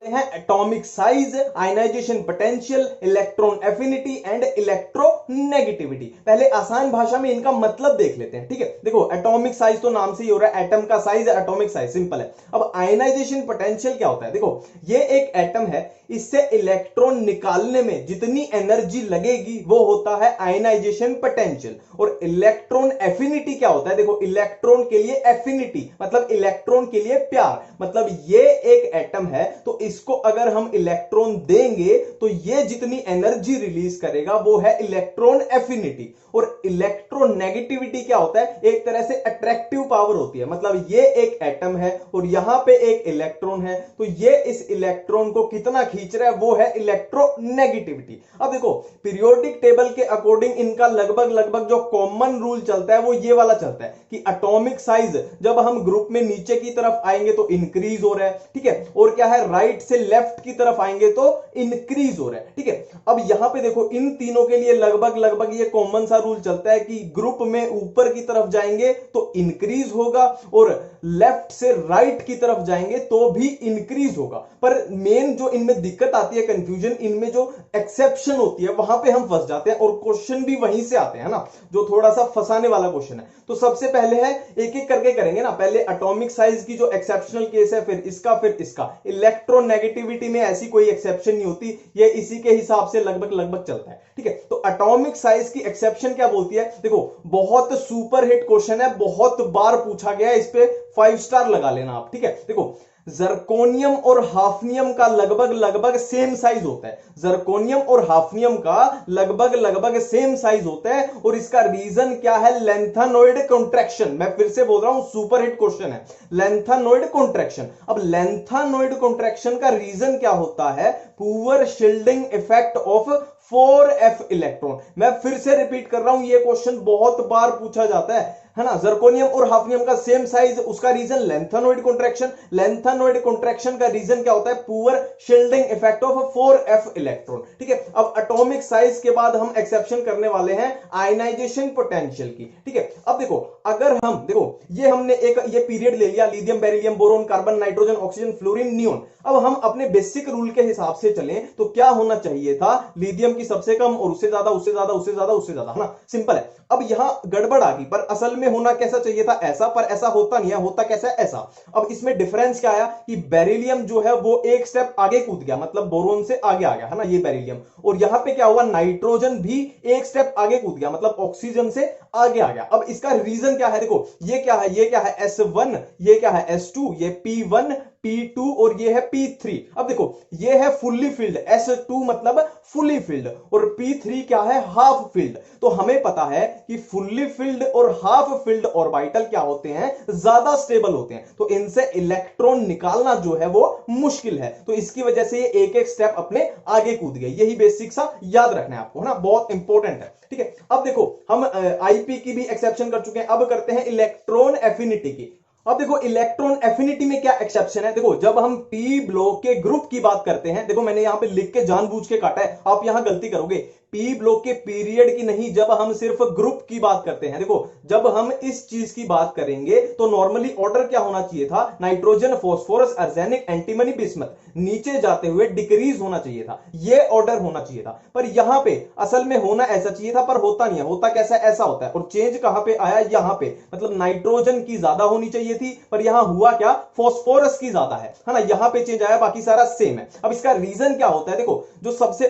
हैं atomic size, ionisation potential, electron affinity and electronegativity. पहले आसान भाषा में इनका मतलब देख लेते हैं, ठीक है। देखो एटॉमिक साइज तो नाम से ही हो रहा है, एटम का साइज है, एटॉमिक साइज सिंपल है। अब आयनाइजेशन पोटेंशियल क्या होता है? देखो ये एक एटम है, इससे इलेक्ट्रॉन निकालने में जितनी एनर्जी लगेगी वो होता है आयनाइजेशन पोटेंशियल। और इलेक्ट्रॉन एफिनिटी क्या होता है? देखो इलेक्ट्रॉन के लिए एफिनिटी मतलब इलेक्ट्रॉन के लिए प्यार, मतलब ये एक एटम है तो इसको अगर हम इलेक्ट्रॉन देंगे तो ये जितनी एनर्जी रिलीज करेगा वो है इलेक्ट्रॉन एफिनिटी। और इलेक्ट्रोनेगेटिविटी क्या होता है? एक तरह से अट्रैक्टिव पावर होती है, मतलब ये एक एटम है और यहां पे एक इलेक्ट्रॉन है तो ये इस इलेक्ट्रॉन को कितना खींच रहा है वो है इलेक्ट्रोनेगेटिविटी। अब देखो पीरियोडिक टेबल के अकॉर्डिंग इनका लगभग लगभग जो कॉमन रूल चलता है वो ये वाला चलता है कि एटॉमिक साइज जब हम ग्रुप में नीचे की तरफ आएंगे तो इंक्रीज हो रहा है, ठीक है। और क्या है, राइट से लेफ्ट की तरफ आएंगे तो इंक्रीज हो रहा है, ठीक है। अब यहां पे देखो इन तीनों के लिए लगभग लगभग ये कॉमन सा रूल चलता है कि ग्रुप में ऊपर की तरफ जाएंगे तो इंक्रीज होगा और लेफ्ट से राइट की तरफ जाएंगे तो भी इंक्रीज होगा। पर मेन जो इनमें दिक्कत आती है, कंफ्यूजन, इनमें जो एक्सेप्शन होती है वहां पे हम फंस जाते हैं और क्वेश्चन भी वहीं से आते हैं ना, जो थोड़ा सा फंसाने वाला क्वेश्चन है। तो सबसे पहले है एक एक करके करेंगे ना, पहले एटॉमिक साइज की जो एक्सेप्शनल केस है, फिर इसका। इलेक्ट्रोनेगेटिविटी में ऐसी कोई एक्सेप्शन नहीं होती, ये इसी के हिसाब से लगभग लगभग चलता है, ठीक है। तो एटॉमिक साइज की एक्सेप्शन क्या बोलती है? देखो बहुत सुपर हिट क्वेश्चन है, बहुत बार पूछा गया है, इस पे 5 स्टार लगा लेना आप, ठीक है। देखो जर्कोनियम और हाफनियम का लगभग लगभग सेम साइज होता है, जर्कोनियम और हाफनियम का लगभग लगभग सेम साइज होता है और इसका रीजन क्या है? Lanthanoid contraction. मैं फिर से बोल रहा हूं सुपर हिट क्वेश्चन है, लेंथेनॉइड कॉन्ट्रैक्शन। अब लेंथेनॉइड कॉन्ट्रैक्शन का रीजन क्या होता है? Poor shielding effect of 4f electron. मैं फिर से रिपीट कर रहा हूं, यह क्वेश्चन बहुत बार पूछा जाता है ना। जर्कोनियम और हाफनियम का सेम साइज, उसका reason lanthanoid contraction. Lanthanoid contraction का रीजन क्या होता है? Poor shielding effect of 4f electron, ठीक है। अब एटॉमिक साइज के बाद हम एक्सेप्शन करने वाले हैं आयनाइजेशन पोटेंशियल की, ठीक है। अब देखो अगर हम देखो ये हमने एक ये पीरियड ले लिया, lithium, beryllium, boron, carbon, nitrogen, oxygen, fluorine, neon. अब हम अपने बेसिक रूल के हिसाब से चलें तो क्या होना चाहिए था? लिथियम की सबसे कम और उससे ज्यादा, उससे ज्यादा, उससे ज्यादा, उससे ज्यादा, है ना, सिंपल है। अब यहां गड़बड़ आ गई, पर असल में होना कैसा चाहिए था? ऐसा, पर ऐसा होता नहीं है, होता कैसा है? ऐसा। अब इसमें डिफरेंस क्या आया कि बेरिलियम जो है वो एक स्टेप आगे कूद गया, मतलब बोरोन से आगे आ गया, है ना, ये बेरिलियम। और यहां पे क्या हुआ? नाइट्रोजन भी एक स्टेप आगे कूद गया, मतलब ऑक्सीजन से आगे आ गया। अब इसका रीजन क्या है? देखो ये क्या है? ये क्या है? S1, ये क्या है? S2, ये P1, P2 और ये है P3। अब देखो ये है फुल्ली फिल्ड, S2 मतलब फुल्ली फिल्ड और P3 क्या है? Half filled. तो हमें पता है कि फुल्ली फिल्ड और हाफ फिल्ड ऑर्बिटल क्या होते हैं? ज्यादा स्टेबल होते हैं, तो इनसे इलेक्ट्रॉन निकालना जो है वो मुश्किल है। तो इसकी वजह से ये एक एक स्टेप अपने आगे कूद गए। यही बेसिक सा याद रखना है आपको, है ना, बहुत इंपॉर्टेंट है, ठीक है। अब देखो हम आईपी की भी एक्सेप्शन कर चुके हैं, अब करते हैं इलेक्ट्रॉन एफिनिटी की। अब देखो इलेक्ट्रॉन एफिनिटी में क्या एक्सेप्शन है? देखो जब हम पी ब्लॉक के ग्रुप की बात करते हैं, देखो मैंने यहां पे लिख के जानबूझ के काटा है, आप यहां गलती करोगे। पी ब्लॉक के पीरियड की नहीं, जब हम सिर्फ ग्रुप की बात करते हैं, देखो जब हम इस चीज की बात करेंगे तो नॉर्मली ऑर्डर क्या होना चाहिए था? Nitrogen, phosphorus, arsenic, antimony, bismuth, नीचे जाते हुए डिक्रीज होना चाहिए था, ये ऑर्डर होना चाहिए था। पर यहां पे असल में होना ऐसा चाहिए था, पर होता नहीं है। होता कैसा? ऐसा होता है। और चेंज कहां पे आया? यहां पे, मतलब नाइट्रोजन की ज्यादा होनी चाहिए थी, पर यहां हुआ क्या? फास्फोरस की ज्यादा है ना, यहां पे चेंज आया, बाकी सारा सेम है। अब इसका रीजन क्या होता है? देखो जो सबसे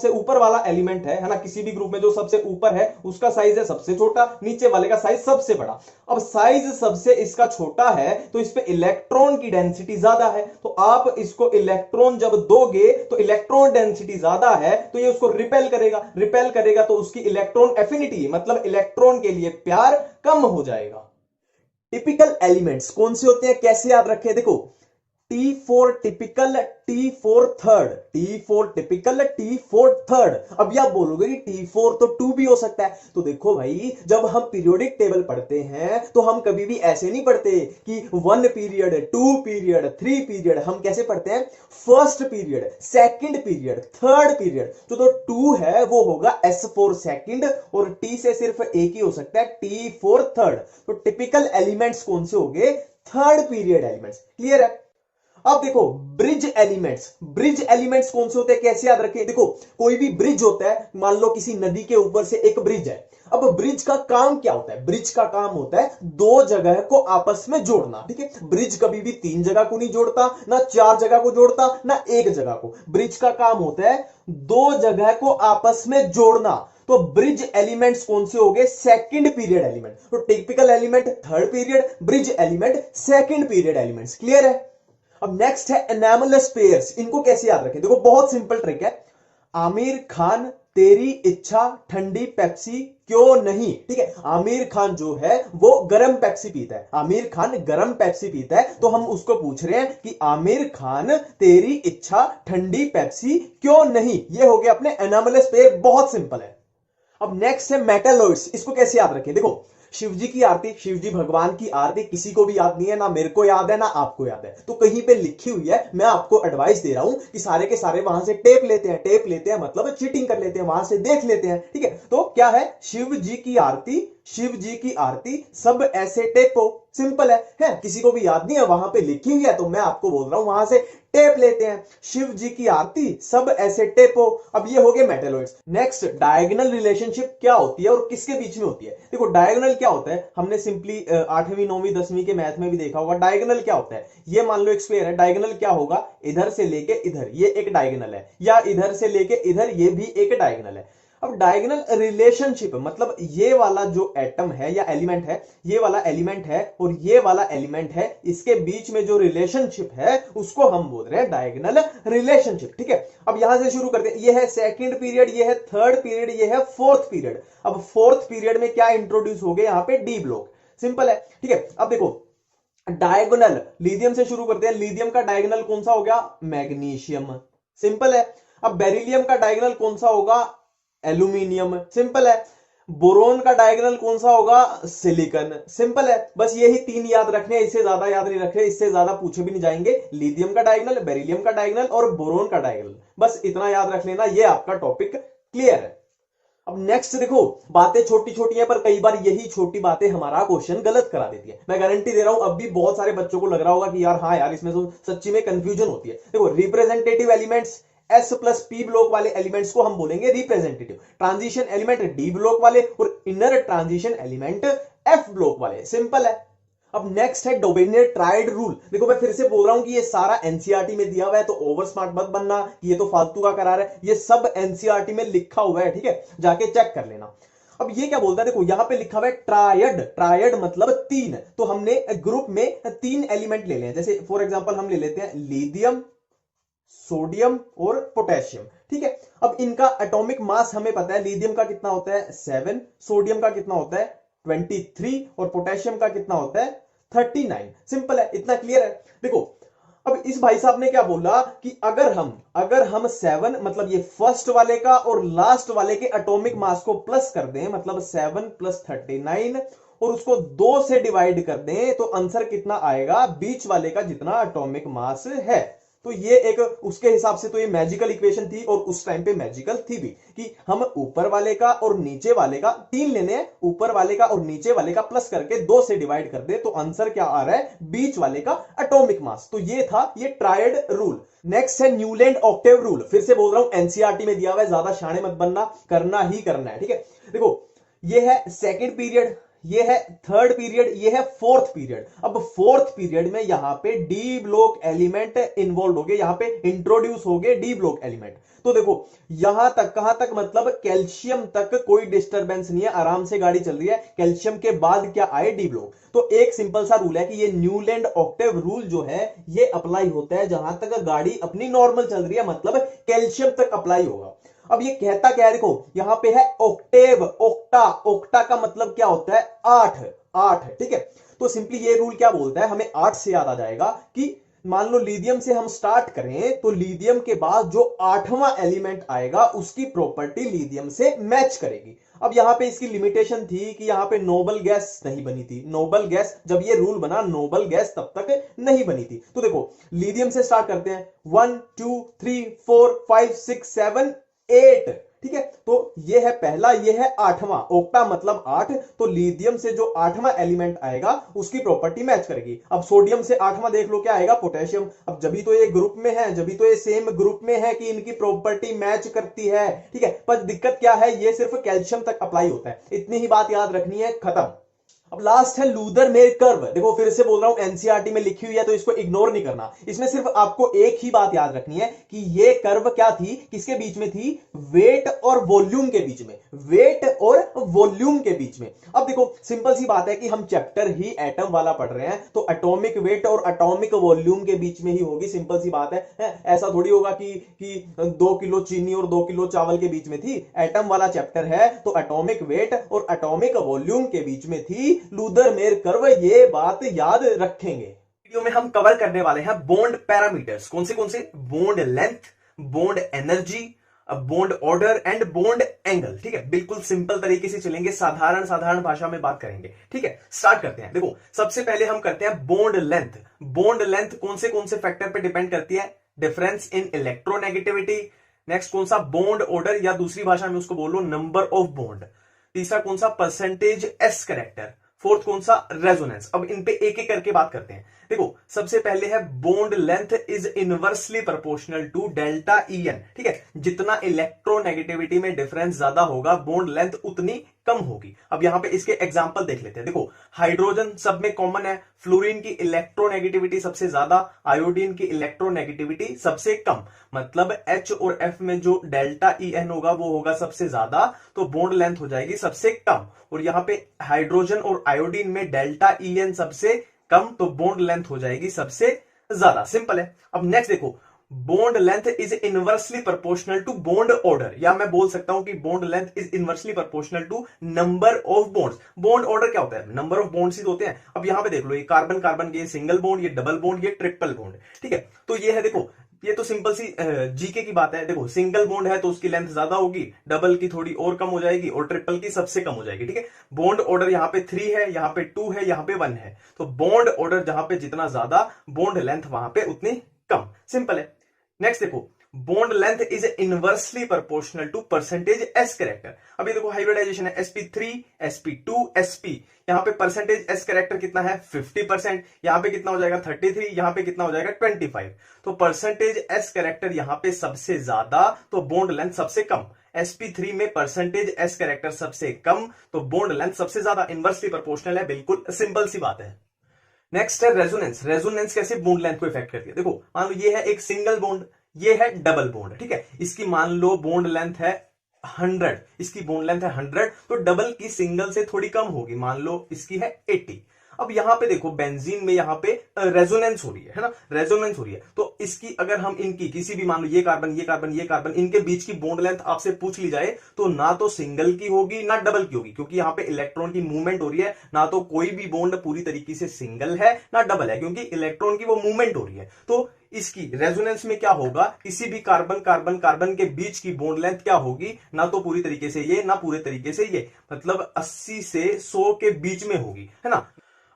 ऊपर वाला एलिमेंट है ना, किसी भी ग्रुप में जो सबसे ऊपर है उसका साइज है सबसे छोटा, नीचे वाले का साइज सबसे बड़ा। अब साइज सबसे इसका छोटा है तो इस पे इलेक्ट्रॉन की डेंसिटी ज्यादा है, तो आप इसको इलेक्ट्रॉन जब दोगे तो इलेक्ट्रॉन डेंसिटी ज्यादा है तो ये उसको रिपेल करेगा तो उसकी इलेक्ट्रॉन एफिनिटी मतलब इलेक्ट्रॉन के लिए प्यार कम हो जाएगा। टिपिकल एलिमेंट्स कौन से होते हैं, कैसे याद रखें? देखो T4 typical, T4 third, T4 typical, T4 third. अब आप बोलोगे कि T4 तो 2 भी हो सकता है, तो देखो भाई जब हम पीरियोडिक टेबल पढ़ते हैं तो हम कभी भी ऐसे नहीं पढ़ते कि 1 पीरियड, 2 पीरियड, 3 पीरियड। हम कैसे पढ़ते हैं? First period, second period, third period. तो 2 है वो होगा S4 सेकंड और T से सिर्फ एक ही हो सकता है, T4 थर्ड। तो टिपिकल एलिमेंट्स कौन से हो गए? Third period elements. क्लियर है? अब देखो ब्रिज एलिमेंट्स कौन से होते हैं, कैसे याद रखें। देखो कोई भी ब्रिज होता है, मान लो किसी नदी के ऊपर से एक ब्रिज है। अब ब्रिज का काम क्या होता है, ब्रिज का काम होता है दो जगह को आपस में जोड़ना, ठीक है। ब्रिज कभी भी तीन जगह को नहीं जोड़ता, ना चार जगह को जोड़ता, ना एक जगह को। ब्रिज का काम होता है दो जगह को आपस में जोड़ना। तो ब्रिज एलिमेंट्स कौन से हो गए, सेकंड पीरियड एलिमेंट। तो typical element third period, bridge element second period elements. Clear है। अब नेक्स्ट है एनामलस पेयर्स। इनको कैसे याद रखें, देखो बहुत सिंपल ट्रिक है। आमिर खान तेरी इच्छा ठंडी पेप्सी क्यों नहीं, ठीक है। आमिर खान जो है वो गरम पेप्सी पीता है, आमिर खान गरम पेप्सी पीता है, तो हम उसको पूछ रहे हैं कि आमिर खान तेरी इच्छा ठंडी पेप्सी क्यों नहीं। ये हो गया अपने एनामलस पेयर, बहुत सिंपल है। अब नेक्स्ट है मेटालॉइड्स। इसको कैसे याद रखें, देखो शिव जी की आरती, शिव जी भगवान की आरती किसी को भी याद नहीं है, ना मेरे को याद है ना आपको याद है, तो कहीं पे लिखी हुई है। मैं आपको एडवाइस दे रहा हूं कि सारे के सारे वहां से टेप लेते हैं मतलब चीटिंग कर लेते हैं, वहां से देख लेते हैं, ठीक है। तो क्या है, शिव जी की आरती, शिव जी की आरती सब ऐसे टेपो। सिंपल है किसी को भी याद नहीं है, वहां पे लिखी हुई है, तो मैं आपको बोल रहा हूं वहां से टेप लेते हैं। शिव जी की आरती सब ऐसे टेपो। अब ये हो गए मेटालॉइड्स। नेक्स्ट डायगोनल रिलेशनशिप क्या होती है और किसके बीच में होती है। देखो डायगोनल क्या होता है, हमने सिंपली 8वीं 9वीं 10वीं के मैथ में भी देखा होगा। डायगोनल क्या होता है, ये मान लो एक स्क्वायर है, डायगोनल क्या होगा, इधर से लेके इधर ये एक डायगोनल है, या इधर से लेके इधर ये भी एक डायगोनल है। अब डायगोनल रिलेशनशिप मतलब ये वाला जो एटम है या एलिमेंट है, ये वाला एलिमेंट है और ये वाला एलिमेंट है, इसके बीच में जो रिलेशनशिप है उसको हम बोल रहे हैं डायगोनल रिलेशनशिप, ठीक है। अब यहां से शुरू करते हैं। ये है सेकंड पीरियड, ये है थर्ड पीरियड, ये है फोर्थ पीरियड। अब फोर्थ पीरियड में क्या इंट्रोड्यूस हो गए, यहां पे डी ब्लॉक। सिंपल है, ठीक है। अब देखो डायगोनल लिथियम से शुरू करते हैं। लिथियम का डायगोनल कौन सा हो गया, मैग्नीशियम। सिंपल है। अब बेरिलियम का डायगोनल कौन सा होगा, एल्यूमिनियम। सिंपल है। बोरोन का डायगोनल कौन सा होगा, सिलिकॉन। सिंपल है। बस यही तीन याद रखने हैं, इससे ज्यादा याद नहीं रखने, इससे ज्यादा पूछे भी नहीं जाएंगे। लिथियम का डायगोनल, बेरिलियम का डायगोनल और बोरोन का डायगोनल, बस इतना याद रख लेना, ये आपका टॉपिक क्लियर है। अब नेक्स्ट देखो, बातें छोटी छोटी है पर कई बार यही छोटी बातें हमारा क्वेश्चन गलत करा देती है। मैं गारंटी दे रहा हूं अब भी बहुत सारे बच्चों को लग रहा होगा कि यार हाँ यार इसमें तो सच्ची में कंफ्यूजन होती है। देखो representative elements S plus P block वाले एलिमेंट्स को हम बोलेंगे representative, transition element D block वाले और inner transition element F block वाले। सिंपल है। अब नेक्स्ट है डोबेनियर ट्राइड रूल। देखो मैं फिर से बोल रहा हूं कि ये सारा एनसीईआरटी में दिया हुआ है, तो ओवर स्मार्ट मत बनना कि ये तो फालतू का करा रहा है, ये सब एनसीईआरटी में लिखा हुआ है, ठीक है, जाके चेक कर लेना। अब ये क्या बोलता है, देखो यहां पे लिखा हुआ है ट्रायड, ट्रायड मतलब तीन, तो हमने ग्रुप में तीन एलिमेंट ले लिए, जैसे फॉर एग्जांपल हम ले लेते हैं लिथियम, सोडियम और पोटेशियम, ठीक है। अब इनका एटॉमिक मास हमें पता है, लिथियम का कितना होता है 7, सोडियम का कितना होता है 23 और पोटेशियम का कितना होता है 39। सिंपल है, इतना क्लियर है। देखो अब इस भाई साहब ने क्या बोला कि अगर हम 7 मतलब ये फर्स्ट वाले का और लास्ट वाले के एटॉमिक मास को प्लस कर दें, मतलब 7 + 39 और उसको 2 से डिवाइड कर दें, तो आंसर कितना आएगा, बीच वाले का जितना एटॉमिक मास है। तो ये एक उसके हिसाब से तो ये मैजिकल इक्वेशन थी, और उस टाइम पे मैजिकल थी भी, कि हम ऊपर वाले का और नीचे वाले का तीन लेने हैं, ऊपर वाले का और नीचे वाले का प्लस करके 2 से डिवाइड कर दे, तो आंसर क्या आ रहा है, बीच वाले का एटॉमिक मास। तो ये था ये ट्रायड रूल। नेक्स्ट है न्यूलैंड ऑक्टेव रूल। फिर से बोल रहा हूं एनसीईआरटी में दिया हुआ है, ज्यादा शाणे मत बनना, करना ही करना है, ठीक है। देखो ये है सेकंड पीरियड, ये है थर्ड पीरियड, ये है फोर्थ पीरियड। अब फोर्थ पीरियड में यहां पे डी ब्लॉक एलिमेंट इन्वॉल्व हो गए, यहां पे इंट्रोड्यूस हो गए डी ब्लॉक एलिमेंट। तो देखो यहां तक कहां तक, मतलब कैल्शियम तक कोई डिस्टरबेंस नहीं है, आराम से गाड़ी चल रही है। कैल्शियम के बाद क्या आए, डी ब्लॉक। तो एक सिंपल सा रूल है कि ये न्यूलैंड ऑक्टेव रूल जो है ये अप्लाई होता है जहां तक गाड़ी अपनी नॉर्मल चल रही है, मतलब कैल्शियम तक अप्लाई होगा। अब ये कहता क्या है, देखो यहां पे है ऑक्टेव, ओक्टा, ओक्टा का मतलब क्या होता है 8, 8, ठीक है। तो सिंपली ये रूल क्या बोलता है, हमें 8 से याद आ जाएगा कि मान लो लिथियम से हम स्टार्ट करें, तो लिथियम के बाद जो 8वां एलिमेंट आएगा उसकी प्रॉपर्टी लिथियम से मैच करेगी। अब यहां पे इसकी लिमिटेशन थी कि यहां पे नोबल गैस नहीं बनी थी, नोबल गैस जब ये रूल बना, नोबल गैस तब तक नहीं बनी थी। तो देखो लिथियम से स्टार्ट करते हैं, 1 2 3 4 5 6 7 8, ठीक है, तो ये है पहला, ये है आठवां, ऑक्टा मतलब 8, तो लिथियम से जो आठवां एलिमेंट आएगा उसकी प्रॉपर्टी मैच करेगी। अब सोडियम से आठवां देख लो क्या आएगा, पोटेशियम। अब जब भी तो ये ग्रुप में है, जब भी तो ये सेम ग्रुप में है कि इनकी प्रॉपर्टी मैच करती है, ठीक है। पर दिक्कत क्या है, ये सिर्फ कैल्शियम तक अप्लाई होता है, इतनी ही बात याद रखनी है, खत्म। अब लास्ट है लूदर मेयर कर्व। देखो फिर से बोल रहा हूं, एनसीईआरटी में लिखी हुई है तो इसको इग्नोर नहीं करना। इसमें सिर्फ आपको एक ही बात याद रखनी है कि ये कर्व क्या थी, किसके बीच में थी, वेट और वॉल्यूम के बीच में, वेट और वॉल्यूम के बीच में। अब देखो सिंपल सी बात है कि हम चैप्टर ही एटम वाला पढ़ रहे हैं, तो एटॉमिक वेट और एटॉमिक वॉल्यूम के बीच में ही होगी, सिंपल सी बात है। ऐसा थोड़ी होगा कि 2 किलो चीनी और 2 किलो चावल के बीच में थी। एटम वाला चैप्टर है तो एटॉमिक वेट और एटॉमिक वॉल्यूम के बीच में थी लूदर मेयर कर्व, ये बात याद रखेंगे। वीडियो में हम कवर करने वाले हैं बॉन्ड पैरामीटर्स। कौन से, bond length, bond energy, bond order and bond angle. ठीक है, बिल्कुल सिंपल तरीके से चलेंगे, साधारण भाषा में बात करेंगे। ठीक है, स्टार्ट करते हैं। देखो सबसे पहले हम करते हैं बॉन्ड लेंथ। बॉन्ड लेंथ कौन से फैक्टर पे डिपेंड करती है, डिफरेंस इन इलेक्ट्रोनेगेटिविटी। नेक्स्ट कौन सा, बॉन्ड ऑर्डर, या दूसरी भाषा में उसको बोलो नंबर ऑफ बॉन्ड। तीसरा कौन सा, परसेंटेज एस कैरेक्टर। फोर्थ कौन सा, रेजोनेंस। अब इन पे एक एक करके बात करते हैं। देखो सबसे पहले है bond length is inversely proportional to delta E N. ठीक है, जितना इलेक्ट्रोनेगेटिविटी में डिफरेंस ज्यादा होगा बॉन्ड लेंथ उतनी कम होगी। अब यहां पे इसके एग्जांपल देख लेते हैं। देखो हाइड्रोजन सब में कॉमन है, फ्लोरीन की इलेक्ट्रोनेगेटिविटी सबसे ज्यादा, आयोडीन की इलेक्ट्रोनेगेटिविटी सबसे कम। मतलब H और F में जो डेल्टा ई एन होगा वो होगा सबसे ज्यादा, तो बॉन्ड लेंथ हो जाएगी सबसे कम। और यहां पे हाइड्रोजन और आयोडीन में डेल्टा ई एन सबसे कम, तो बॉन्ड लेंथ हो जाएगी सबसे ज्यादा। सिंपल है। अब नेक्स्ट देखो, bond length is inversely proportional to bond order, या मैं बोल सकता हूं कि bond length is inversely proportional to number of bonds. Bond order क्या होता है, नंबर ऑफ बॉन्ड्स ही होते हैं। अब यहां पे देख लो, ये कार्बन कार्बन के सिंगल बॉन्ड, ये डबल बॉन्ड, ये ट्रिपल बॉन्ड। ठीक है, तो ये है, देखो ये तो सिंपल सी जीके की बात है। देखो सिंगल बॉन्ड है तो उसकी लेंथ ज्यादा होगी, डबल की थोड़ी और कम हो जाएगी, और ट्रिपल की सबसे कम हो जाएगी। ठीक है, बॉन्ड ऑर्डर यहाँ पे 3 है, यहाँ पे 2 है, यहाँ पे 1 है, तो बॉन्ड ऑर्डर जहां पे जितना ज्यादा, बॉन्ड लेंथ वहां पे उतनी कम। सिंपल है। नेक्स्ट देखो, bond length is inversely proportional to percentage s character. अभी देखो हाइब्रिडाइजेशन है, sp3 sp2 sp, यहां पे परसेंटेज एस कैरेक्टर कितना है 50%, यहां पे कितना हो जाएगा 33, यहां पे कितना हो जाएगा 25। तो परसेंटेज एस कैरेक्टर यहां पे सबसे ज्यादा, तो बॉन्ड लेंथ सबसे कम। sp3 में परसेंटेज एस कैरेक्टर सबसे कम, तो बॉन्ड लेंथ सबसे ज्यादा, इनवर्सली प्रोपोर्शनल है, बिल्कुल सिंपल सी बात है। नेक्स्ट है रेजोनेंस। रेजोनेंस कैसे बॉन्ड लेंथ को इफेक्ट करती है। देखो मान लो ये है एक सिंगल बॉन्ड, ये है डबल बॉन्ड। ठीक है, इसकी मान लो बॉन्ड लेंथ है 100, इसकी बॉन्ड लेंथ है 100, तो डबल की सिंगल से थोड़ी कम होगी, मान लो इसकी है 80। अब यहां पे देखो बेंजीन में यहां पे रेजोनेंस हो रही है ना, रेजोनेंस हो रही है, तो इसकी अगर हम इनकी किसी भी, मान लो ये कार्बन ये कार्बन ये कार्बन, इनके बीच की बॉन्ड लेंथ आपसे पूछ ली जाए तो ना तो सिंगल की होगी ना डबल की होगी, क्योंकि यहां पे इलेक्ट्रॉन की मूवमेंट हो रही है। ना तो कोई भी बॉन्ड पूरी तरीके से सिंगल है ना डबल है, क्योंकि इलेक्ट्रॉन की वो मूवमेंट हो रही है। तो इसकी रेजोनेंस में क्या होगा, किसी भी कार्बन कार्बन कार्बन के बीच की बॉन्ड लेंथ क्या होगी, ना तो पूरी तरीके से ये ना पूरे तरीके से ये, मतलब 80 से 100 के बीच में होगी, है ना।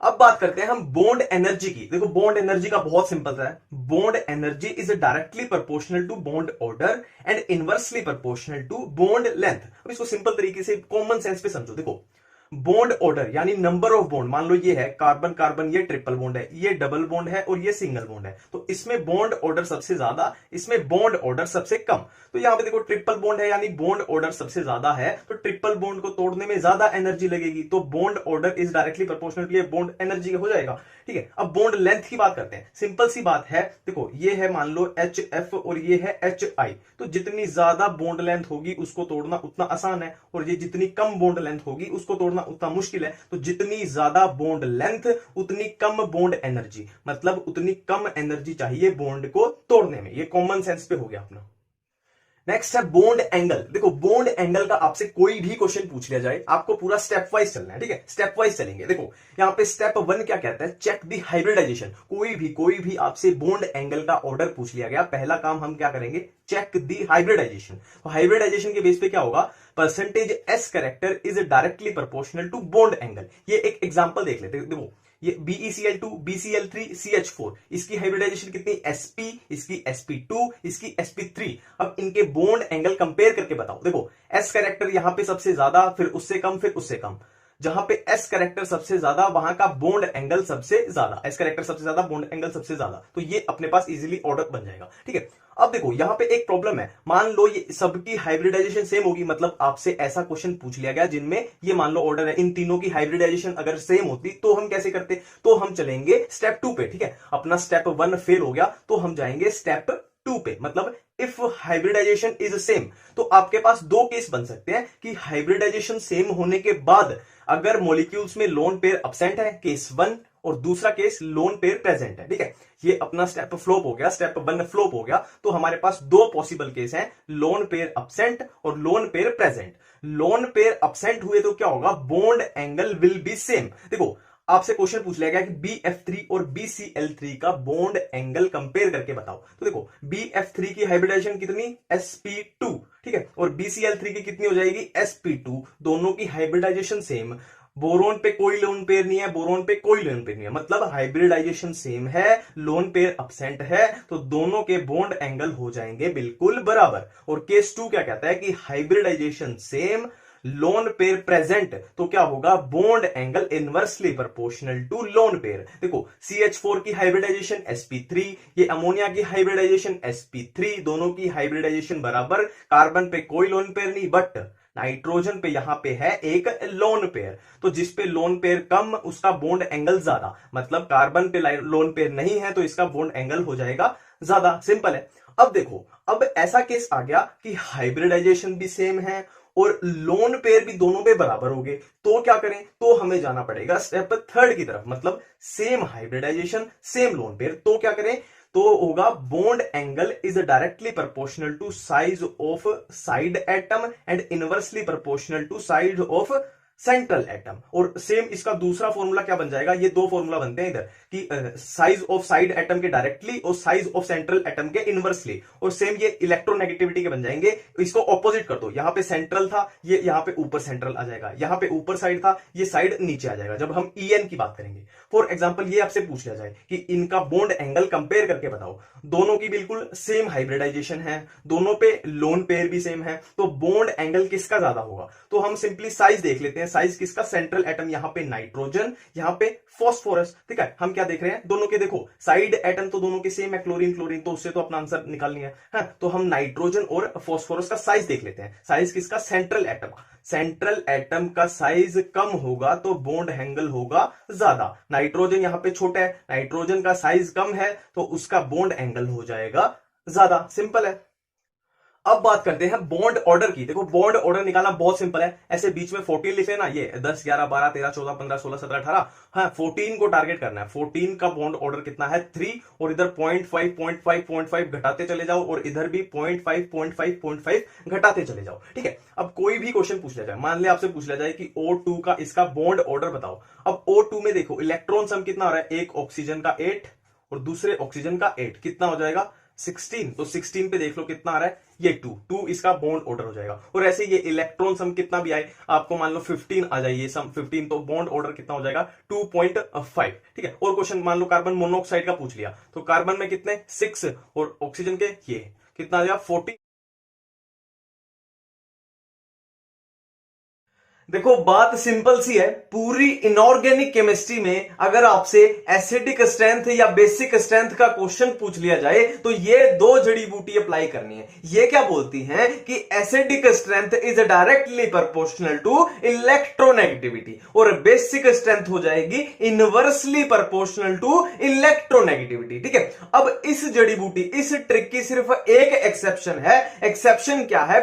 अब बात करते हैं हम बॉन्ड एनर्जी की। देखो बॉन्ड एनर्जी का बहुत सिंपल सा है, bond energy is directly proportional to bond order and inversely proportional to bond length. अब इसको सिंपल तरीके से कॉमन सेंस पे समझो। देखो बॉन्ड ऑर्डर यानी नंबर ऑफ बॉन्ड, मान लो ये है कार्बन कार्बन, ये ट्रिपल बॉन्ड है, ये डबल बॉन्ड है और ये सिंगल बॉन्ड है, तो इसमें बॉन्ड ऑर्डर सबसे ज्यादा, इसमें बॉन्ड ऑर्डर सबसे कम। तो यहां पे देखो ट्रिपल बॉन्ड है यानी बॉन्ड ऑर्डर सबसे ज्यादा है, तो ट्रिपल बॉन्ड को तोड़ने में ज्यादा एनर्जी लगेगी, तो bond order is directly proportional to ये बॉन्ड एनर्जी हो जाएगा। ठीक है, अब बॉन्ड लेंथ की बात करते हैं। सिंपल सी बात है, देखो ये है मान लो HF और ये है HI, तो जितनी ज्यादा बॉन्ड लेंथ होगी उसको तोड़ना उतना आसान है, और ये जितनी कम बॉन्ड लेंथ होगी उसको तोड़ना उतना मुश्किल है। तो जितनी ज्यादा बॉन्ड लेंथ उतनी कम बॉन्ड एनर्जी, मतलब उतनी कम एनर्जी चाहिए बॉन्ड को तोड़ने में। ये कॉमन सेंस पे हो गया अपना। नेक्स्ट है बॉन्ड एंगल। देखो बॉन्ड एंगल का आपसे कोई भी क्वेश्चन पूछ लिया जाए, आपको पूरा स्टेप वाइज चलना है। ठीक है, स्टेप वाइज चलेंगे। देखो यहाँ पे स्टेप 1 क्या कहता है, चेक दी हाइब्रिडाइजेशन। कोई भी आपसे बॉन्ड एंगल का ऑर्डर पूछ लिया गया, पहला काम हम क्या करेंगे, चेक दी हाइब्रिडाइजेशन। तो हाइब्रिडाइजेशन के बेस पे क्या होगा, percentage s character is directly proportional to bond angle. ये एक एग्जांपल देख लेते हैं। देखो ये BeCl2, BCl3, CH4, इसकी हाइब्रिडाइजेशन कितनी, sp, इसकी sp2, इसकी sp3। अब इनके बॉन्ड एंगल कंपेयर करके बताओ। देखो s कैरेक्टर यहां पे सबसे ज्यादा, फिर उससे कम, फिर उससे कम। जहां पे s कैरेक्टर सबसे ज्यादा वहां का बॉन्ड एंगल सबसे ज्यादा, s कैरेक्टर सबसे ज्यादा, बॉन्ड एंगल सबसे ज्यादा, तो ये अपने पास इजीली ऑर्डर बन जाएगा। ठीक है, अब देखो यहां पे एक प्रॉब्लम है। मान लो ये सबकी हाइब्रिडाइजेशन सेम होगी, मतलब आपसे ऐसा क्वेश्चन पूछ लिया गया जिनमें ये मान लो ऑर्डर है, इन तीनों की हाइब्रिडाइजेशन अगर सेम होती तो हम कैसे करते, तो हम चलेंगे स्टेप 2 पे। ठीक है, अपना स्टेप 1 फेल हो गया तो हम जाएंगे स्टेप 2 पे, मतलब इफ हाइब्रिडाइजेशन इज सेम। तो आपके पास दो केस बन सकते हैं कि हाइब्रिडाइजेशन सेम होने के बाद अगर मॉलिक्यूल्स में लोन पेयर अब्सेंट है, केस 1, और दूसरा केस लोन पेयर प्रेजेंट है। ठीक है, ये अपना स्टेप फ्लॉप हो गया, स्टेप 1 फ्लॉप हो गया, तो हमारे पास दो पॉसिबल केस हैं, लोन पेयर अब्सेंट और loan pair present. Lone pair absent हुए तो क्या होगा, bond angle will be same. देखो आपसे क्वेश्चन पूछ लिया गया कि BF3 और BCl3 का बॉन्ड एंगल कंपेयर करके बताओ। तो देखो BF3 की हाइब्रिडाइजेशन कितनी, sp2, ठीक है, और BCl3 की कितनी हो जाएगी, sp2। दोनों की हाइब्रिडाइजेशन सेम, बोरोन पे कोई लोन पेयर नहीं है, बोरोन पे कोई लोन पेयर नहीं है, मतलब हाइब्रिडाइजेशन सेम है, लोन पेयर अब्सेंट है, तो दोनों के बॉन्ड एंगल हो जाएंगे बिल्कुल बराबर। और केस 2 क्या कहता है कि hybridisation same, lone pair present, तो क्या होगा, bond angle inversely proportional to lone pair. देखो CH4 की हाइब्रिडाइजेशन sp3, ये अमोनिया की हाइब्रिडाइजेशन sp3, दोनों की हाइब्रिडाइजेशन बराबर, कार्बन पे कोई लोन पेयर नहीं, बट नाइट्रोजन पे यहां पे है एक लोन पेयर, तो जिस पे लोन पेयर कम उसका बॉन्ड एंगल ज्यादा, मतलब कार्बन पे लोन पेयर नहीं है तो इसका बॉन्ड एंगल हो जाएगा ज्यादा। सिंपल है। अब देखो, अब ऐसा केस आ गया कि हाइब्रिडाइजेशन भी सेम है और लोन पेयर भी दोनों पे बराबर हो गए, तो क्या करें, तो हमें जाना पड़ेगा स्टेप 3 की तरफ, मतलब same hybridisation same lone pair. तो क्या करें, तो होगा bond angle is directly proportional to size of side atom and inversely proportional to size of central atom. और सेम इसका दूसरा फॉर्मूला क्या बन जाएगा, ये दो फॉर्मूला बनते हैं इधर कि साइज ऑफ साइड एटम के डायरेक्टली और साइज ऑफ सेंट्रल एटम के इनवर्सली, और सेम ये इलेक्ट्रोनेगेटिविटी के बन जाएंगे। इसको ऑपोजिट कर दो, यहां पे सेंट्रल था, ये यहां पे ऊपर सेंट्रल आ जाएगा, यहां पे ऊपर साइड था, ये साइड नीचे आ जाएगा जब हम EN की बात करेंगे। फॉर एग्जाम्पल ये आपसे पूछ लिया जाए कि इनका बॉन्ड एंगल कंपेयर करके बताओ, दोनों की बिल्कुल सेम हाइब्रिडाइजेशन है, दोनों पे लोन पेयर भी सेम है, तो बॉन्ड एंगल किसका ज्यादा होगा, तो हम सिंपली साइज देख लेते हैं। साइज किसका, सेंट्रल एटम यहां पे नाइट्रोजन, यहां पे फॉस्फोरस। ठीक है, हम क्या देख रहे हैं, दोनों के देखो साइड एटम तो दोनों के सेम है, क्लोरीन क्लोरीन, तो उससे तो अपना आंसर निकालनी है। तो हम नाइट्रोजन और फॉस्फोरस का साइज देख लेते हैं। साइज किसका, सेंट्रल एटम, सेंट्रल एटम का साइज कम होगा तो बॉन्ड एंगल होगा ज्यादा। नाइट्रोजन यहां पे छोटा है, नाइट्रोजन का साइज कम है तो उसका बॉन्ड एंगल हो जाएगा ज्यादा। सिंपल है। अब बात करते हैं बॉन्ड ऑर्डर की। देखो बॉन्ड ऑर्डर निकालना बहुत सिंपल है, ऐसे बीच में 14 लिख लेना, ये 10 11 12 13 14 15 16 17 18, हाँ 14 को टारगेट करना है। 14 का बॉन्ड ऑर्डर कितना है, 3, और इधर 0.5 घटाते चले जाओ, और इधर भी 0.5 घटाते चले जाओ। ठीक है, अब कोई भी क्वेश्चन पूछ लिया जाए, मान ले आपसे पूछ लिया जाए कि O2 का इसका बॉन्ड ऑर्डर बताओ। अब O2 में देखो इलेक्ट्रॉन सम कितना आ रहा है, एक ऑक्सीजन का 8 और दूसरे ऑक्सीजन का 8, कितना हो जाएगा 16। तो 16 पे देख लो कितना आ रहा है, ये 2 इसका बॉन्ड ऑर्डर हो जाएगा। और ऐसे ये इलेक्ट्रॉन सम कितना भी आए, आपको मान लो 15 आ जाए, ये सम 15, तो बॉन्ड ऑर्डर कितना हो जाएगा 2.5। ठीक है, और क्वेश्चन मान लो कार्बन मोनोऑक्साइड का पूछ लिया, तो कार्बन में कितने 6 और ऑक्सीजन के ये कितना आ जाएगा 40। देखो बात सिंपल सी है, पूरी इनऑर्गेनिक केमिस्ट्री में अगर आपसे एसिडिक स्ट्रेंथ या बेसिक स्ट्रेंथ का क्वेश्चन पूछ लिया जाए तो ये दो जड़ी बूटी अप्लाई करनी है। ये क्या बोलती हैं कि acidic strength is directly proportional to electronegativity, और बेसिक स्ट्रेंथ हो जाएगी इनवर्सली प्रोपोर्शनल टू इलेक्ट्रोनेगेटिविटी। ठीक है, अब इस जड़ी बूटी, इस ट्रिक की सिर्फ एक एक्सेप्शन है। एक्सेप्शन क्या है,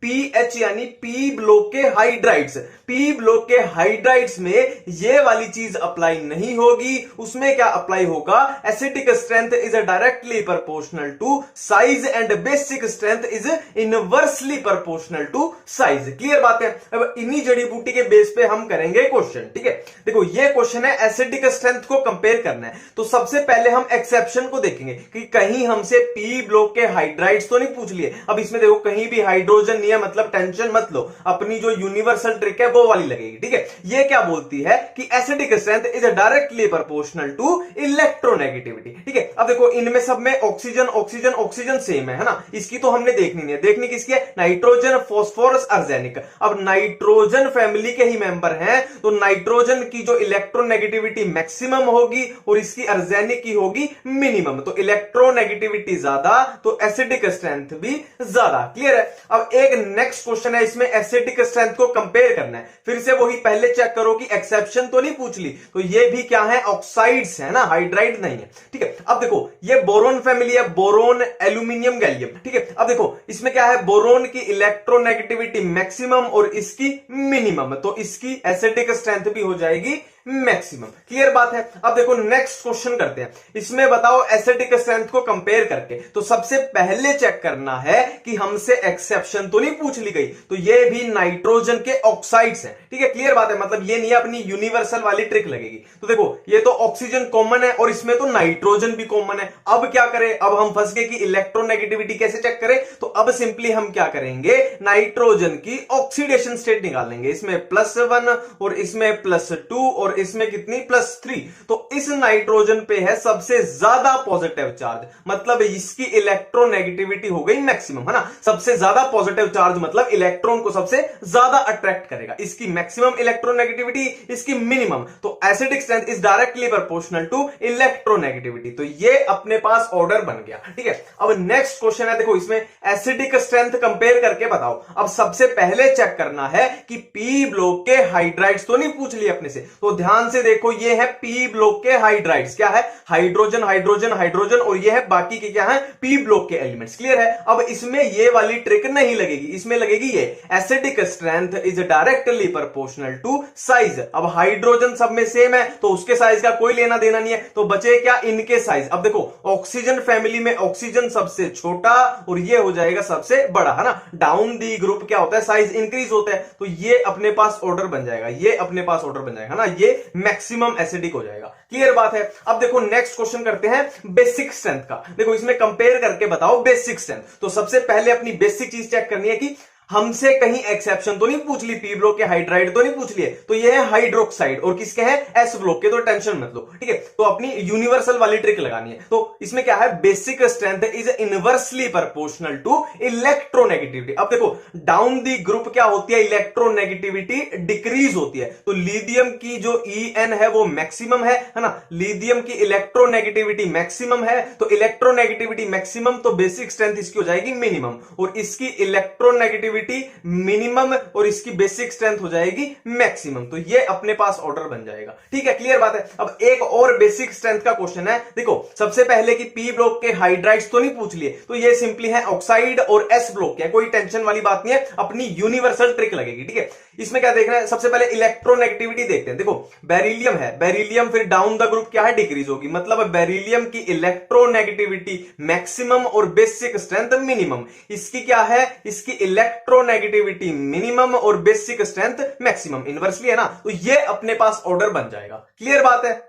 पीएच यानी पी ब्लॉक के हाइड्राइड्स। पी ब्लॉक के हाइड्राइड्स में ये वाली चीज अप्लाई नहीं होगी, उसमें क्या अप्लाई होगा, acidic strength is directly proportional to size and basic strength is inversely proportional to size. Clear बात है। अब इन्हीं जड़ी बूटी के बेस पे हम करेंगे क्वेश्चन। ठीक है, देखो ये क्वेश्चन है एसिडिक स्ट्रेंथ को कंपेयर करना है, तो सबसे पहले हम एक्सेप्शन को देखेंगे कि कहीं हमसे पी ब्लॉक के हाइड्राइड्स तो नहीं पूछ लिए। अब इसमें देखो कहीं भी हाइड्रोजन नहीं, है, मतलब टेंशन मत लो, अपनी जो यूनिवर्सल ट्रिक है वो वाली लगेगी, ठीक है। ये क्या बोलती है कि acidic strength is directly proportional to electronegativity, ठीक है। अब देखो इनमें सब में ऑक्सीजन ऑक्सीजन ऑक्सीजन सेम है ना, इसकी तो हमने देखनी नहीं है, देखनी किसकी है, नाइट्रोजन फॉस्फोरस अर्जेनिक। अब नाइट्रोजन फैमिली के ही मेंबर हैं, तो नाइट्रोजन की जो इलेक्ट्रोनेगेटिविटी मैक्सिमम होगी और इसकी अर्जेनिक की होगी मिनिमम, तो इलेक्ट्रोनेगेटिविटी ज्यादा तो एसिडिक स्ट्रेंथ भी ज्यादा। क्लियर है। अब एक नेक्स्ट क्वेश्चन है, इसमें एसिडिक स्ट्रेंथ को कंपेयर करना है, फिर से वही पहले चेक करो कि एक्सेप्शन तो नहीं पूछ ली, तो ये भी क्या है, ऑक्साइड्स है ना, हाइड्राइड नहीं है, ठीक है। अब देखो ये बोरोन फैमिली है, बोरोन एल्यूमिनियम गैलियम, ठीक है। अब देखो इसमें क्या है, बोरोन की इलेक्ट्रोनेगेटिविटी मैक्सिमम और इसकी मिनिमम, तो इसकी एसिडिक स्ट्रेंथ भी हो जाएगी मैक्सिमम। क्लियर बात है। अब देखो नेक्स्ट क्वेश्चन करते हैं, इसमें बताओ एसिडिक स्ट्रेंथ को कंपेयर करके, तो सबसे पहले चेक करना है कि हमसे एक्सेप्शन तो नहीं पूछ ली गई, तो ये भी नाइट्रोजन के ऑक्साइड्स हैं, ठीक है। क्लियर बात है, मतलब ये नहीं अपनी यूनिवर्सल वाली ट्रिक लगेगी। तो देखो ये तो ऑक्सीजन कॉमन है और इसमें तो नाइट्रोजन भी कॉमन है। अब क्या करें, अब हम फंस गए कि इलेक्ट्रोनेगेटिविटी कैसे चेक करें, तो अब सिंपली हम क्या करेंगे, नाइट्रोजन की ऑक्सीडेशन स्टेट निकालेंगे, इसमें +1 और इसमें +2 और इसमें कितनी +3, तो इस नाइट्रोजन पे है सबसे ज्यादा पॉजिटिव चार्ज, मतलब इसकी इलेक्ट्रोनेगेटिविटी हो गई मैक्सिमम, है ना। सबसे ज्यादा पॉजिटिव चार्ज मतलब इलेक्ट्रॉन को सबसे ज्यादा अट्रैक्ट करेगा, इसकी मैक्सिमम इलेक्ट्रोनेगेटिविटी, इसकी मिनिमम, तो acidic strength is directly proportional to electronegativity. तो ये अपने पास ऑर्डर बन गया, ठीक है। अब नेक्स्ट क्वेश्चन है, देखो इसमें एसिडिक स्ट्रेंथ कंपेयर करके बताओ। अब सबसे पहले चेक करना है कि पी ब्लॉक के हाइड्राइड्स तो नहीं पूछ लिए अपने से, तो ध्यान से देखो ये है पी ब्लॉक के हाइड्राइड्स, क्या है, हाइड्रोजन हाइड्रोजन हाइड्रोजन, और ये है बाकी के क्या है, पी ब्लॉक के एलिमेंट्स। क्लियर है। अब इसमें ये वाली ट्रिक नहीं लगेगी, इसमें लगेगी ये acidic strength is directly proportional to size. अब हाइड्रोजन सब में सेम है तो उसके साइज का कोई लेना देना नहीं है, तो बचे क्या, इनके साइज। अब देखो ऑक्सीजन फैमिली में ऑक्सीजन सबसे छोटा और ये हो जाएगा सबसे बड़ा, है ना। डाउन दी ग्रुप क्या होता है, साइज इंक्रीज होता है, तो ये अपने पास ऑर्डर बन जाएगा, ये अपने पास ऑर्डर बन जाएगा ना, ये मैक्सिमम एसिडिक हो जाएगा। क्लियर बात है। अब देखो नेक्स्ट क्वेश्चन करते हैं बेसिक स्ट्रेंथ का। देखो इसमें कंपेयर करके बताओ बेसिक स्ट्रेंथ। तो सबसे पहले अपनी बेसिक चीज चेक करनी है कि हमसे कहीं एक्सेप्शन तो नहीं पूछ ली, पी ब्लॉक के हाइड्राइड तो नहीं पूछ लिए, तो ये है हाइड्रोक्साइड, और किसके हैं, एस ब्लॉक के, तो टेंशन मत लो, ठीक है। तो अपनी यूनिवर्सल वाली ट्रिक लगानी है। तो इसमें क्या है, basic strength is inversely proportional to electronegativity. अब देखो डाउन दी ग्रुप क्या होती है, इलेक्ट्रोनेगेटिविटी डिक्रीज होती है, तो लिथियम की जो En है वो मैक्सिमम है ना, लिथियम की इलेक्ट्रोनेगेटिविटी मैक्सिमम है, तो इलेक्ट्रोनेगेटिविटी मैक्सिमम, तो बेसिक स्ट्रेंथ इसकी हो जाएगी मिनिमम, और इसकी इलेक्ट्रोनेगेटिविटी मिनिमम और इसकी बेसिक स्ट्रेंथ हो जाएगी मैक्सिमम, तो ये अपने पास ऑर्डर बन जाएगा, ठीक है। क्लियर बात है। अब एक और बेसिक स्ट्रेंथ का क्वेश्चन है, देखो सबसे पहले कि पी ब्लॉक के हाइड्राइड्स तो नहीं पूछ लिए, तो ये सिंपली है ऑक्साइड और एस ब्लॉक के, कोई टेंशन वाली बात नहीं है, अपनी यूनिवर्सल ट्रिक लगेगी, ठीक है। इसमें क्या देखना है, सबसे पहले इलेक्ट्रोनेगेटिविटी देखते हैं। देखो बेरिलियम है, बेरिलियम फिर डाउन द ग्रुप क्या है, डिक्रीज होगी, मतलब बेरिलियम की इलेक्ट्रोनेगेटिविटी मैक्सिमम और बेसिक स्ट्रेंथ मिनिमम, इसकी क्या है, इसकी इलेक्ट्रोनेगेटिविटी मिनिमम और बेसिक स्ट्रेंथ मैक्सिमम, इनवर्सली है ना, तो ये अपने पास ऑर्डर बन जाएगा। क्लियर बात है।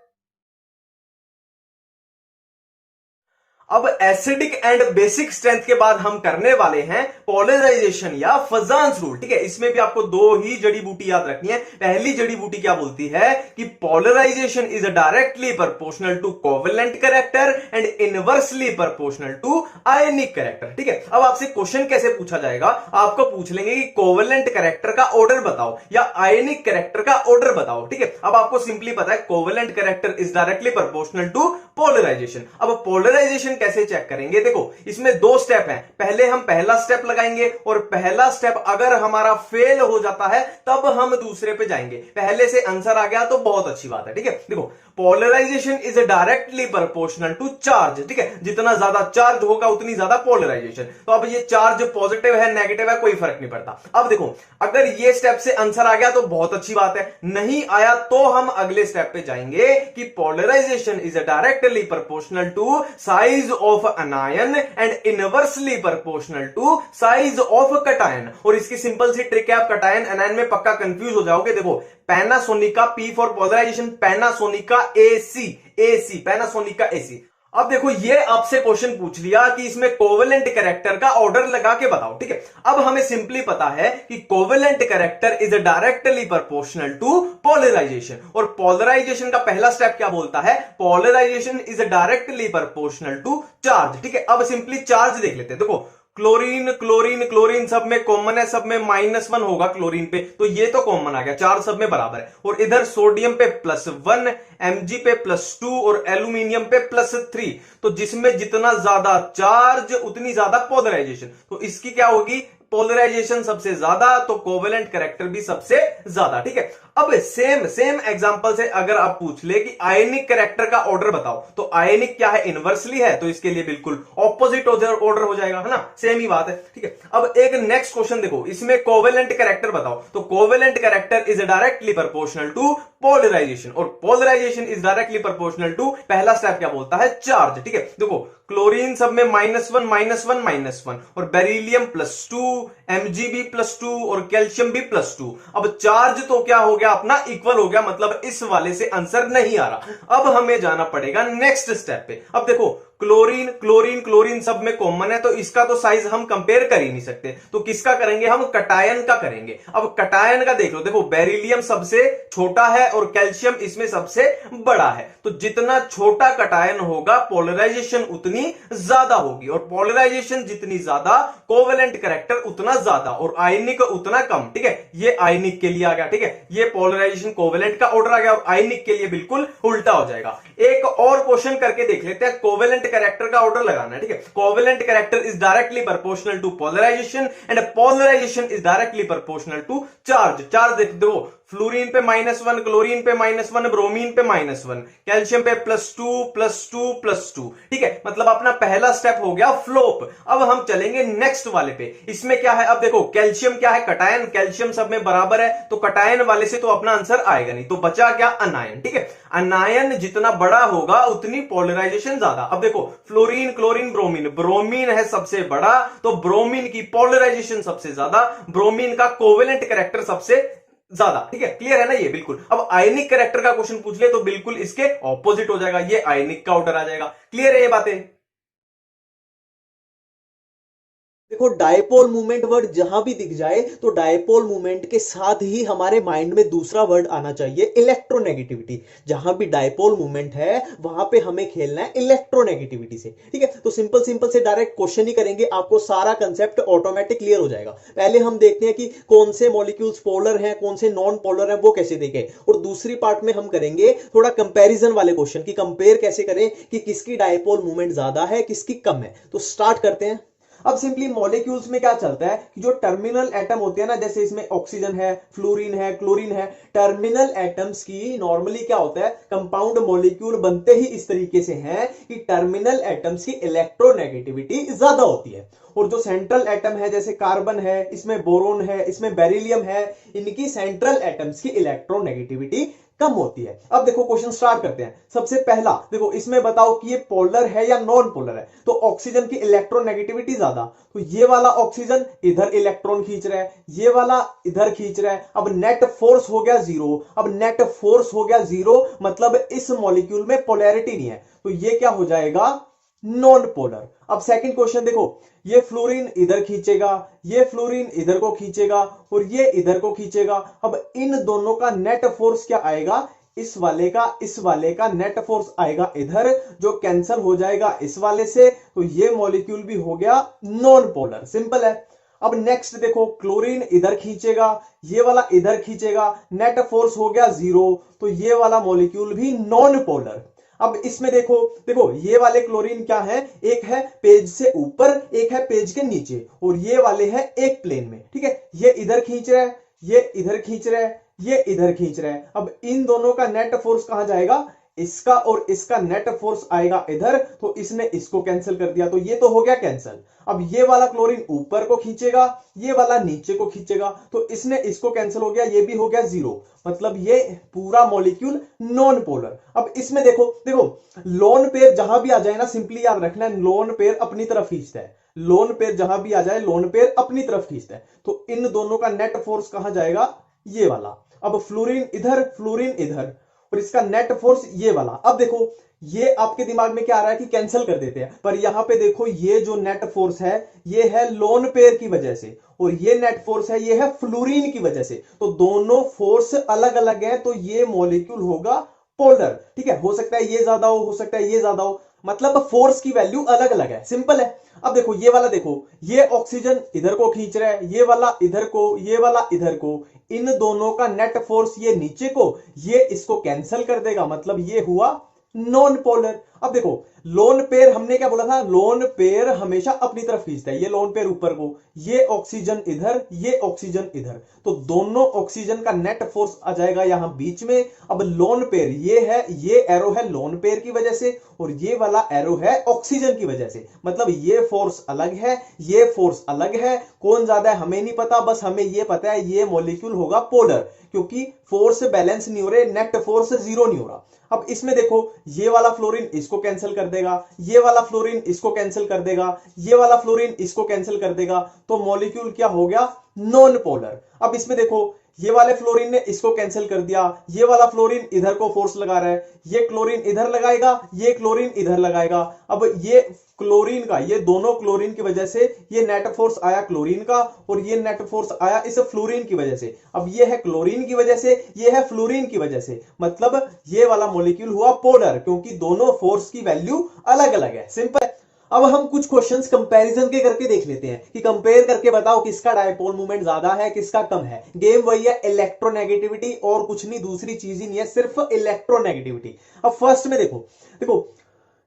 अब एसिडिक एंड बेसिक स्ट्रेंथ के बाद हम करने वाले हैं पोलराइजेशन या फजान्स रूल, ठीक है। इसमें भी आपको दो ही जड़ी बूटी याद रखनी है। पहली जड़ी बूटी क्या बोलती है कि polarisation is directly proportional to covalent character and inversely proportional to ionic character, ठीक है। अब आपसे क्वेश्चन कैसे पूछा जाएगा, आपको पूछ लेंगे कि कोवेलेंट कैरेक्टर का ऑर्डर बताओ या आयनिक कैरेक्टर का ऑर्डर बताओ, ठीक है। अब आपको सिंपली पता है covalent character is directly proportional to polarisation. अब पोलराइजेशन कैसे चेक करेंगे, देखो इसमें दो स्टेप हैं। पहले हम पहला स्टेप लगाएंगे और पहला स्टेप अगर हमारा फेल हो जाता है तब हम दूसरे पे जाएंगे। पहले से आंसर आ गया तो बहुत अच्छी बात है, ठीक है। देखो polarisation is directly proportional to charge, ठीक है। जितना ज्यादा चार्ज होगा उतनी ज्यादा पोलराइजेशन। तो अब ये चार्ज पॉजिटिव है नेगेटिव है कोई फर्क नहीं पड़ता। अब देखो अगर ये स्टेप से आंसर आ गया तो बहुत अच्छी बात है, नहीं आया तो हम अगले स्टेप पे जाएंगे कि polarisation is directly proportional to size of anion and inversely proportional to size of cation. और इसकी सिंपल सी ट्रिक है, आप कटायन अनायन में पक्का कंफ्यूज हो जाओगे। देखो पैनासोनिक का P फॉर पोलराइजेशन, पैनासोनिक का AC, पैनासोनिक का AC। अब देखो ये आपसे क्वेश्चन पूछ लिया कि इसमें कोवेलेंट कैरेक्टर का ऑर्डर लगा के बताओ, ठीक है। अब हमें सिंपली पता है कि covalent character is directly proportional to polarisation, और पोलराइजेशन का पहला स्टेप क्या बोलता है, polarisation is directly proportional to charge, ठीक है। अब सिंपली चार्ज देख लेते हैं। देखो क्लोरीन क्लोरीन क्लोरीन सब में कॉमन है, सब में -1 होगा क्लोरीन पे, तो ये तो कॉमन आ गया, चार सब में बराबर है। और इधर सोडियम पे +1, Mg पे +2 और एल्यूमिनियम पे +3, तो जिसमें जितना ज्यादा चार्ज उतनी ज्यादा पोलराइजेशन, तो इसकी क्या होगी, पोलराइजेशन सबसे ज्यादा तो कोवेलेंट कैरेक्टर भी सबसे ज्यादा, ठीक है। अब सेम एग्जांपल से अगर आप पूछ ले कि आयनिक कैरेक्टर का ऑर्डर बताओ, तो आयनिक क्या है, इनवर्सली है, तो इसके लिए बिल्कुल ऑपोजिट ऑर्डर हो जाएगा, है ना, सेम ही बात है, ठीक है। अब एक नेक्स्ट क्वेश्चन देखो, इसमें कोवेलेंट कैरेक्टर बताओ, तो covalent character is directly proportional to polarisation, और polarisation is directly proportional to पहला स्टेप क्या बोलता है, चार्ज, ठीक है। देखो क्लोरीन सब में -1 और बेरिलियम +2, Mg भी +2 और कैल्शियम भी +2। अब चार्ज तो क्या हो गया अपना, इक्वल हो गया, मतलब इस वाले से आंसर नहीं आ रहा। अब हमें जाना पड़ेगा नेक्स्ट स्टेप पे। अब देखो क्लोरीन क्लोरीन क्लोरीन सब में कॉमन है, तो इसका तो साइज हम कंपेयर कर ही नहीं सकते, तो किसका करेंगे हम, कटायन का करेंगे। अब कटायन का देख लो, देखो बेरिलियम सबसे छोटा है और कैल्शियम इसमें सबसे बड़ा है, तो जितना छोटा कटायन होगा पोलराइजेशन उतनी ज्यादा होगी, और पोलराइजेशन जितनी ज्यादा कोवेलेंट कैरेक्टर उतना ज्यादा, और आयनिक उतना कम, ठीक है। ये आयनिक के लिए आ गया, ठीक है, ये पोलराइजेशन कोवेलेंट का ऑर्डर आ गया, और आयनिक के लिए बिल्कुल उल्टा हो जाएगा। एक और क्वेश्चन करके देख लेते हैं, कोवेलेंट कैरेक्टर का ऑर्डर लगाना है, ठीक है। Covalent character is directly proportional to polarisation and polarisation is directly proportional to charge. Charge देख दो, फ्लोरीन पे -1, क्लोरीन पे -1, ब्रोमीन पे -1, कैल्शियम पे +2, ठीक है। मतलब अपना पहला स्टेप हो गया फ्लोप। अब हम चलेंगे नेक्स्ट वाले पे, इसमें क्या है, अब देखो कैल्शियम क्या है, कटायन, कैल्शियम सब में बराबर है, तो कटायन वाले से तो अपना आंसर आएगा नहीं, तो बचा क्या, अनायन, ठीक है। अनायन जितना बड़ा होगा उतनी पोलराइजेशन ज्यादा। अब देखो फ्लोरीन क्लोरीन ब्रोमीन, ब्रोमीन है सबसे बड़ा, तो ब्रोमीन की पोलराइजेशन सबसे ज्यादा, ब्रोमीन का कोवेलेंट कैरेक्टर सबसे ज्यादा, ठीक है। क्लियर है ना ये, बिल्कुल। अब आयनिक कैरेक्टर का क्वेश्चन पूछ ले तो बिल्कुल इसके ऑपोजिट हो जाएगा, ये आयनिक का ऑर्डर आ जाएगा। क्लियर है ये बातें। देखो डायपोल मूवमेंट वर्ड जहां भी दिख जाए तो डायपोल मूवमेंट के साथ ही हमारे माइंड में दूसरा वर्ड आना चाहिए, इलेक्ट्रोनेगेटिविटी। जहां भी डायपोल मूवमेंट है वहां पे हमें खेलना है इलेक्ट्रोनेगेटिविटी से, ठीक है। तो सिंपल सिंपल से डायरेक्ट क्वेश्चन ही करेंगे, आपको सारा कंसेप्ट ऑटोमेटिक क्लियर हो जाएगा। पहले हम देखते हैं कि कौन से मॉलिक्यूल्स पोलर हैं, कौन से नॉन पोलर हैं, वो कैसे देखें, और दूसरी पार्ट में हम करेंगे थोड़ा कंपैरिजन वाले क्वेश्चन की, कंपेयर कैसे करें कि किसकी डायपोल मूवमेंट ज्यादा है, किसकी कम है। तो स्टार्ट करते हैं। अब सिंपली मॉलिक्यूल्स में क्या चलता है कि जो टर्मिनल एटम होते हैं ना, जैसे इसमें ऑक्सीजन है, फ्लोरीन है, क्लोरीन है, टर्मिनल एटम्स की नॉर्मली क्या होता है, कंपाउंड मॉलिक्यूल बनते ही इस तरीके से हैं कि टर्मिनल एटम्स की इलेक्ट्रोनेगेटिविटी ज्यादा होती है, और जो सेंट्रल एटम है जैसे कार्बन है, इसमें बोरोन है, इसमें बेरिलियम है, इनकी सेंट्रल एटम्स की इलेक्ट्रोनेगेटिविटी कम होती है। अब देखो क्वेश्चन स्टार्ट करते हैं। सबसे पहला देखो, इसमें बताओ कि ये पोलर है या नॉन पोलर है, तो ऑक्सीजन की इलेक्ट्रोनेगेटिविटी ज्यादा, तो ये वाला ऑक्सीजन इधर इलेक्ट्रॉन खींच रहा है, ये वाला इधर खींच रहा है। अब नेट फोर्स हो गया जीरो, अब नेट फोर्स हो गया जीरो, मतलब इस मॉलिक्यूल में पोलैरिटी नहीं है, तो ये क्या हो जाएगा, नॉन पोलर। अब सेकंड क्वेश्चन देखो, ये फ्लोरीन इधर खींचेगा, ये फ्लोरीन इधर को खींचेगा, और ये इधर को खींचेगा। अब इन दोनों का नेट फोर्स क्या आएगा, इस वाले का नेट फोर्स आएगा इधर, जो कैंसिल हो जाएगा इस वाले से, तो ये मॉलिक्यूल भी हो गया नॉन पोलर। सिंपल है। अब नेक्स्ट देखो, क्लोरीन इधर खींचेगा, ये वाला इधर खींचेगा, नेट फोर्स हो गया जीरो, तो ये वाला मॉलिक्यूल भी नॉन पोलर। अब इसमें देखो देखो ये वाले क्लोरीन क्या है, एक है पेज से ऊपर, एक है पेज के नीचे, और ये वाले हैं एक प्लेन में, ठीक है। ये इधर खींच रहा है, ये इधर खींच रहा है, ये इधर खींच रहा है। अब इन दोनों का नेट फोर्स कहां जाएगा, इसका और इसका नेट फोर्स आएगा इधर, तो इसने इसको कैंसिल कर दिया, तो ये तो हो गया कैंसिल। अब ये वाला क्लोरीन ऊपर को खींचेगा, ये वाला नीचे को खींचेगा, तो इसने इसको कैंसिल हो गया, ये भी हो गया जीरो, मतलब ये पूरा मॉलिक्यूल नॉन पोलर। अब इसमें देखो देखो लोन पेयर जहां भी आ जाए ना, सिंपली याद रखना है, लोन पेयर अपनी तरफ खींचता है, लोन पेयर जहां भी आ जाए लोन पेयर अपनी तरफ खींचता है, तो इन दोनों का नेट फोर्स कहां जाएगा, ये वाला। अब फ्लोरीन इधर, फ्लोरीन इधर, और इसका नेट फोर्स ये वाला। अब देखो ये आपके दिमाग में क्या आ रहा है कि कैंसिल कर देते हैं, पर यहां पे देखो ये जो नेट फोर्स है ये है लोन पेयर की वजह से, और ये नेट फोर्स है ये है फ्लोरीन की वजह से। तो दोनों फोर्स अलग अलग है, तो ये मॉलिक्यूल होगा पोलर। ठीक है, हो सकता है ये ज्यादा हो सकता है ये ज्यादा हो, मतलब फोर्स की वैल्यू अलग अलग है, सिंपल है। अब देखो ये वाला, देखो ये ऑक्सीजन इधर को खींच रहा है, ये वाला इधर को, ये वाला इधर को, इन दोनों का नेट फोर्स ये नीचे को, ये इसको कैंसिल कर देगा, मतलब ये हुआ नॉन पोलर। अब देखो लोन पेयर हमने क्या बोला था, लोन पेयर हमेशा अपनी तरफ खींचता है, ये लोन पेयर ऊपर को, ये ऑक्सीजन इधर, ये ऑक्सीजन इधर, तो दोनों ऑक्सीजन का नेट फोर्स आ जाएगा यहां बीच में। अब लोन पेयर ये है, ये एरो है लोन पेयर की वजह से, और ये वाला एरो है ऑक्सीजन की वजह से, मतलब ये फोर्स अलग है, ये फोर्स अलग है, कौन ज्यादा है हमें नहीं पता, बस हमें ये पता है ये मॉलिक्यूल होगा पोलर, क्योंकि फोर्स बैलेंस नहीं हो रहे, नेट फोर्स जीरो नहीं हो रहा। अब इसमें देखो ये वाला फ्लोरीन इसको कैंसिल कर देगा, ये वाला फ्लोरीन इसको कैंसिल कर देगा, ये वाला फ्लोरीन इसको कैंसिल कर देगा, तो मॉलिक्यूल क्या हो गया, नॉन पोलर। अब इसमें देखो ये वाले फ्लोरीन ने इसको कैंसिल कर दिया, ये वाला फ्लोरीन इधर को फोर्स लगा रहा है, ये क्लोरीन इधर लगाएगा, ये क्लोरीन इधर लगाएगा। अब ये क्लोरीन का, ये दोनों क्लोरीन की वजह से ये नेट फोर्स आया क्लोरीन का, और ये नेट फोर्स आया इस फ्लोरीन की वजह से। अब ये है क्लोरीन की वजह से, ये है फ्लोरीन की वजह से, मतलब ये वाला मॉलिक्यूल हुआ पोलर, क्योंकि दोनों फोर्स की वैल्यू अलग अलग है, सिंपल। अब हम कुछ क्वेश्चंस कंपैरिजन के करके देख लेते हैं कि कंपेयर करके बताओ किसका डायपोल मूवमेंट ज्यादा है किसका कम है। गेम वही है, इलेक्ट्रोनेगेटिविटी, और कुछ नहीं, दूसरी चीज ही नहीं है, सिर्फ इलेक्ट्रोनेगेटिविटी। अब फर्स्ट में देखो, देखो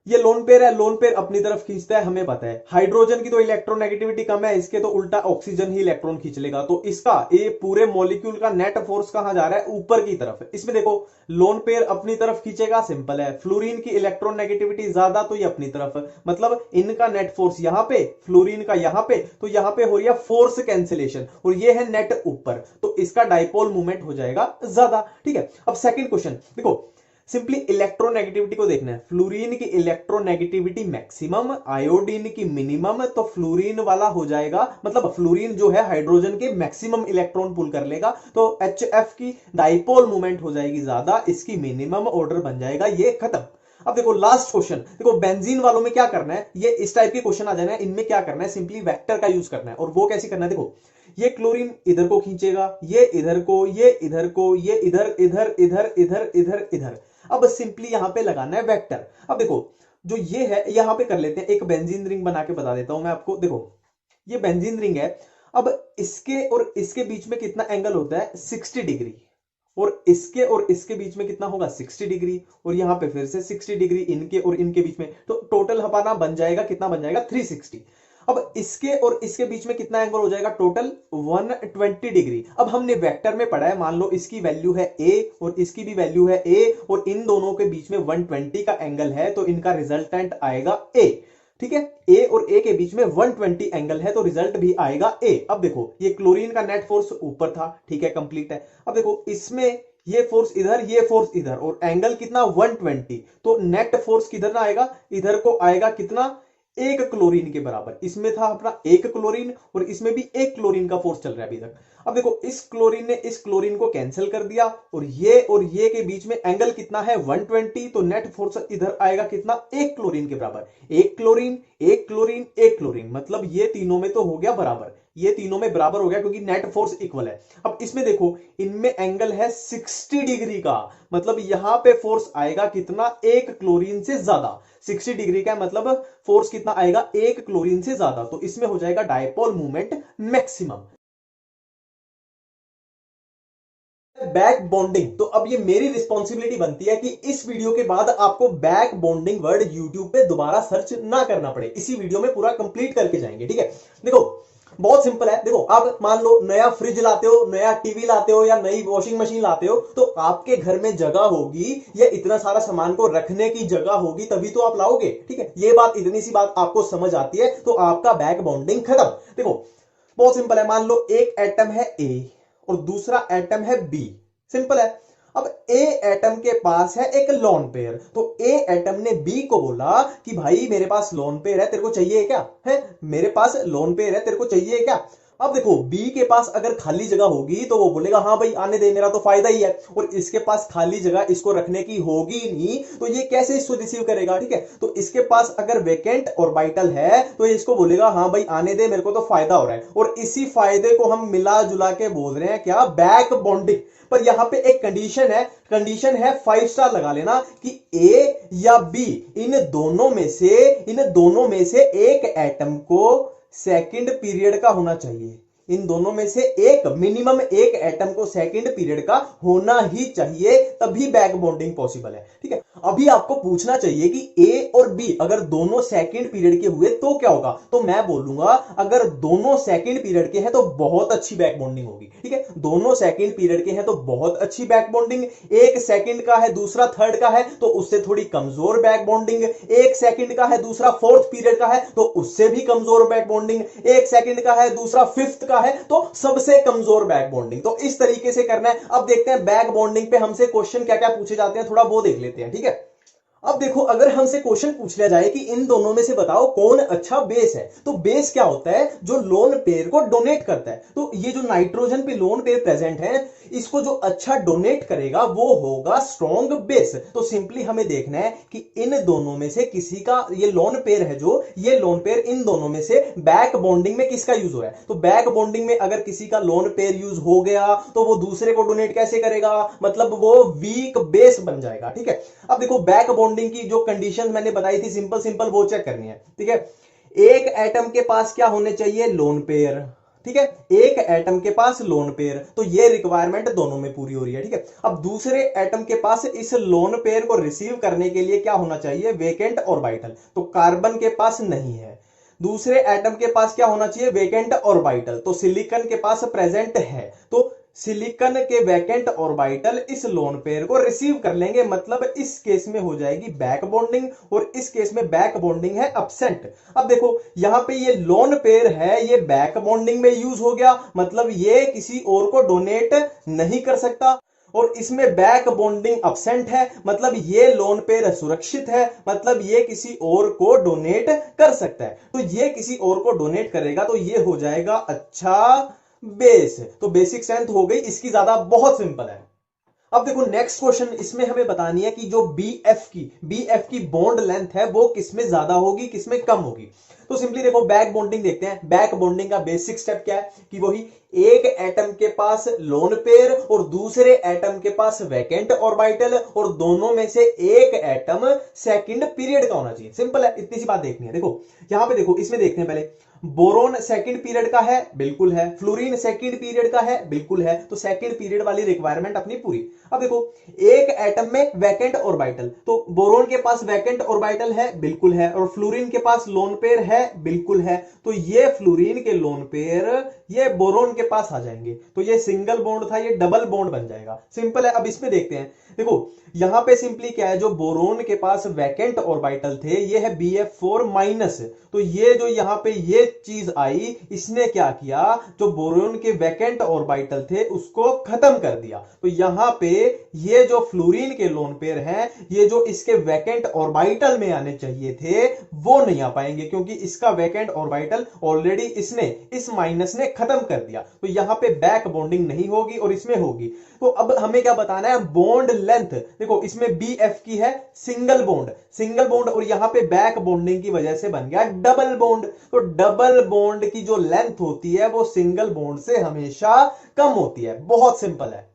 ये लोन पेयर है, लोन पेयर अपनी तरफ खींचता है हमें पता है, हाइड्रोजन की तो इलेक्ट्रोनेगेटिविटी कम है, इसके तो उल्टा ऑक्सीजन ही इलेक्ट्रॉन खींच लेगा, तो इसका ये पूरे मॉलिक्यूल का नेट फोर्स कहां जा रहा है, ऊपर की तरफ। इसमें देखो लोन पेयर अपनी तरफ खींचेगा, सिंपल है, फ्लोरीन की इलेक्ट्रोनेगेटिविटी ज्यादा, तो ये अपनी तरफ, मतलब इनका नेट फोर्स यहां पे, फ्लोरीन का यहां पे, तो यहां पे हो रही है फोर्स कैंसिलेशन, और ये है नेट ऊपर, तो इसका डाइपोल मूवमेंट हो जाएगा ज्यादा। ठीक है, अब सेकंड क्वेश्चन देखो, सिंपली इलेक्ट्रोनेगेटिविटी को देखना है, फ्लोरीन की इलेक्ट्रोनेगेटिविटी मैक्सिमम, आयोडीन की मिनिमम, तो फ्लोरीन वाला हो जाएगा, मतलब फ्लोरीन जो है हाइड्रोजन के मैक्सिमम इलेक्ट्रॉन पुल कर लेगा, तो HF की डाइपोल मूवमेंट हो जाएगी ज्यादा, इसकी मिनिमम, ऑर्डर बन जाएगा ये, खत्म। अब देखो लास्ट क्वेश्चन, देखो बेंजीन वालों में क्या करना है, ये इस टाइप के क्वेश्चन आ जाना है, इनमें क्या करना है, सिंपली वेक्टर का यूज करना है, और वो कैसे करना है, देखो ये क्लोरीन इधर को खींचेगा, ये इधर को, ये इधर को, ये इधर, इधर इधर इधर इधर इधर। अब सिंपली यहां पे लगाना है वेक्टर। अब देखो जो ये है यहां पे कर लेते हैं, एक बेंजीन रिंग बना के बता देता हूं मैं आपको। देखो ये बेंजीन रिंग है, अब इसके और इसके बीच में कितना एंगल होता है, 60 डिग्री, और इसके बीच में कितना होगा, 60 डिग्री, और यहां पे फिर से 60 डिग्री इनके और इनके बीच में, तो टोटल हमारा बन जाएगा, कितना बन जाएगा, 360। अब इसके और इसके बीच में कितना एंगल हो जाएगा, टोटल 120 डिग्री। अब हमने वेक्टर में पढ़ा है, मान लो इसकी वैल्यू है a और इसकी भी वैल्यू है a, और इन दोनों के बीच में 120 का एंगल है, तो इनका रिजल्टेंट आएगा a। ठीक है, a और a के बीच में 120 एंगल है, तो रिजल्ट भी आएगा a। अब देखो ये क्लोरीन का नेट फोर्स ऊपर था, ठीक है, कंप्लीट है। अब देखो इसमें ये फोर्स इधर, ये फोर्स इधर, और एंगल कितना, 120, तो नेट फोर्स किधर ना आएगा, इधर को आएगा, कितना, एक क्लोरीन के बराबर। इसमें था अपना एक क्लोरीन, और इसमें भी एक क्लोरीन का फोर्स चल रहा है अभी तक। अब देखो इस क्लोरीन ने इस क्लोरीन को कैंसिल कर दिया, और ये के बीच में एंगल कितना है, 120, तो नेट फोर्स इधर आएगा कितना, एक क्लोरीन के बराबर। एक क्लोरीन, एक क्लोरीन, एक क्लोरीन, मतलब ये तीनों में तो हो गया बराबर, ये तीनों में बराबर हो गया, क्योंकि नेट फोर्स इक्वल है। अब इसमें देखो इनमें एंगल है 60 डिग्री का, मतलब यहां पे फोर्स आएगा कितना, एक क्लोरीन से ज्यादा। 60 डिग्री का मतलब फोर्स कितना आएगा, एक क्लोरीन से ज्यादा, तो इसमें हो जाएगा dipole movement maximum. Back bonding, तो अब ये मेरी रिस्पॉन्सिबिलिटी बनती है कि इस वीडियो के बाद आपको बैक बॉन्डिंग वर्ड यूट्यूब पे दोबारा सर्च ना करना पड़े, इसी वीडियो में पूरा कंप्लीट करके जाएंगे। ठीक है, देखो बहुत सिंपल है। देखो आप मान लो नया फ्रिज लाते हो, नया टीवी लाते हो, या नई वॉशिंग मशीन लाते हो, तो आपके घर में जगह होगी, या इतना सारा सामान को रखने की जगह होगी, तभी तो आप लाओगे। ठीक है, ये बात, इतनी सी बात आपको समझ आती है, तो आपका बैक बॉन्डिंग खत्म। देखो बहुत सिंपल है, मान लो एक एटम है A और दूसरा एटम है B, सिंपल है। अब ए एटम के पास है एक लोन पेयर, तो ए एटम ने बी को बोला कि भाई मेरे पास लोन पेयर है, तेरे को चाहिए क्या, है मेरे पास लोन पेयर है, तेरे को चाहिए क्या। अब देखो बी के पास अगर खाली जगह होगी तो वो बोलेगा हाँ भाई आने दे, मेरा तो फायदा ही है, और इसके पास खाली जगह इसको रखने की होगी नहीं, तो ये कैसे इसको रिसीव करेगा? ठीक है, तो इसके पास अगर वेकेंट ऑर्बिटल है तो ये इसको बोलेगा हाँ भाई आने दे, मेरे को तो फायदा हो रहा है, और इसी फायदे को हम मिला जुला के बोल रहे हैं क्या? Back bonding. पर यहां पे एक कंडीशन है 5 स्टार लगा लेना कि ए या बी इन दोनों में से एक एटम को सेकंड पीरियड का होना चाहिए। इन दोनों में से मिनिमम एक एटम को सेकंड पीरियड का होना ही चाहिए, तभी बैक बॉन्डिंग पॉसिबल है। ठीक है, अभी आपको पूछना चाहिए कि ए और बी अगर दोनों सेकंड पीरियड के हुए तो क्या होगा? तो मैं बोलूंगा अगर दोनों सेकंड पीरियड के हैं तो बहुत अच्छी बैक बॉन्डिंग होगी। ठीक है, दोनों सेकंड पीरियड के हैं तो बहुत अच्छी बैक बॉन्डिंग। एक सेकंड का है दूसरा थर्ड का है तो उससे थोड़ी कमजोर बैक बॉन्डिंग। एक सेकंड का है दूसरा फोर्थ पीरियड का है तो उससे भी कमजोर बैक बॉन्डिंग। एक सेकंड का है दूसरा फिफ्थ का है तो सबसे कमजोर बैक बॉन्डिंग। तो इस तरीके से करना है। अब देखते हैं बैक बॉन्डिंग पे हमसे क्वेश्चन क्या क्या पूछे जाते हैं, थोड़ा वो देख लेते हैं। ठीक है, अब देखो अगर हमसे क्वेश्चन पूछ लिया जाए कि इन दोनों में से बताओ कौन अच्छा बेस है, तो बेस क्या होता है? जो लोन पेयर को डोनेट करता है। तो ये जो नाइट्रोजन पे लोन पेयर प्रेजेंट है, इसको जो अच्छा डोनेट करेगा वो होगा स्ट्रॉन्ग बेस। तो सिंपली हमें देखना है कि इन दोनों में से किसी का, ये लोन पेयर है जो, ये लोन पेयर इन दोनों में से बैक बॉन्डिंग में किसका यूज हो रहा है? तो बैक बॉन्डिंग में अगर किसी का लोन पेयर यूज हो गया तो वो दूसरे को डोनेट कैसे करेगा? मतलब वो वीक बेस बन जाएगा। ठीक है, अब देखो बैक बॉन्डिंग की जो कंडीशन मैंने बताई थी सिंपल वो चेक करनी है। ठीक है, एक एटम के पास क्या होने चाहिए? Lone pair. ठीक है, एक एटम के पास लोन पेयर, तो ये रिक्वायरमेंट दोनों में पूरी हो रही है। ठीक है, अब दूसरे एटम के पास इस लोन पेयर को रिसीव करने के लिए क्या होना चाहिए? Vacant orbital. तो कार्बन के पास नहीं है। दूसरे एटम के पास क्या होना चाहिए? Vacant orbital. तो सिलिकॉन के पास प्रेजेंट है, तो सिलिकॉन के वैकेंट ऑर्बिटल इस लोन पेयर को रिसीव कर लेंगे। मतलब इस केस में हो जाएगी बैक बॉन्डिंग, और इस केस में बैक बॉन्डिंग है एब्सेंट। अब देखो यहां पे ये लोन पेयर है, ये बैक बॉन्डिंग में यूज हो गया, मतलब ये किसी और को डोनेट नहीं कर सकता, और इसमें बैक बॉन्डिंग एब्सेंट है, मतलब ये लोन पेयर सुरक्षित है, मतलब ये किसी और को डोनेट कर सकता है। तो ये किसी और को डोनेट करेगा तो ये हो जाएगा अच्छा बेस। तो बेसिक स्ट्रेंथ हो गई इसकी ज्यादा, बहुत सिंपल है। अब देखो नेक्स्ट क्वेश्चन, इसमें हमें बतानी है कि जो बी एफ की बॉन्ड लेंथ है वो किसमें ज्यादा होगी किसमें कम होगी। तो सिंपली देखो बैक बॉन्डिंग देखते हैं। बैक बॉन्डिंग का बेसिक स्टेप क्या है कि वही एक एटम के पास लोन पेयर और दूसरे एटम के पास वैकेंट ऑर्बिटल, और दोनों में से एक एटम सेकंड पीरियड का होना चाहिए। सिंपल है, इतनी सी बात देखनी है। देखो यहां पे देखो, इसमें देखते हैं पहले, बोरोन सेकंड पीरियड का है, बिल्कुल है। फ्लोरीन सेकंड पीरियड का है, बिल्कुल है। तो सेकंड पीरियड वाली रिक्वायरमेंट अपनी पूरी। अब देखो एक एटम में वैकेंट ऑर्बिटल, तो बोरोन के पास वैकेंट ऑर्बिटल है, बिल्कुल है, और फ्लोरीन के पास लोन पेयर है, बिल्कुल है। तो ये फ्लोरीन के लोन पेयर ये बोरोन के पास आ जाएंगे, तो ये सिंगल बॉन्ड था, ये डबल बॉन्ड बन जाएगा। सिंपल है। अब इसमें देखते हैं, देखो यहां पे सिंपली क्या है, जो बोरोन के पास वैकेंट ऑर्बिटल थे ये है BF4 माइनस। तो ये जो यहां पे ये चीज आई, इसने क्या किया, जो बोरोन के वैकेंट ऑर्बिटल थे उसको खत्म कर दिया। तो यहां पे ये जो फ्लोरीन के लोन पेयर हैं, ये जो इसके वैकेंट ऑर्बिटल में आने चाहिए थे वो नहीं आ पाएंगे, क्योंकि इसका वैकेंट ऑर्बिटल ऑलरेडी इसने, इस माइनस ने खत्म कर दिया। तो यहां पे बैक बॉन्डिंग नहीं होगी और इसमें होगी। तो अब हमें क्या बताना है? Bond length. देखो इसमें BF की है सिंगल बॉन्ड, और यहां पे बैक बॉन्डिंग की वजह से बन गया डबल बॉन्ड। तो डबल बॉन्ड की जो लेंथ होती है वो सिंगल बॉन्ड से हमेशा कम होती है। बहुत सिंपल है।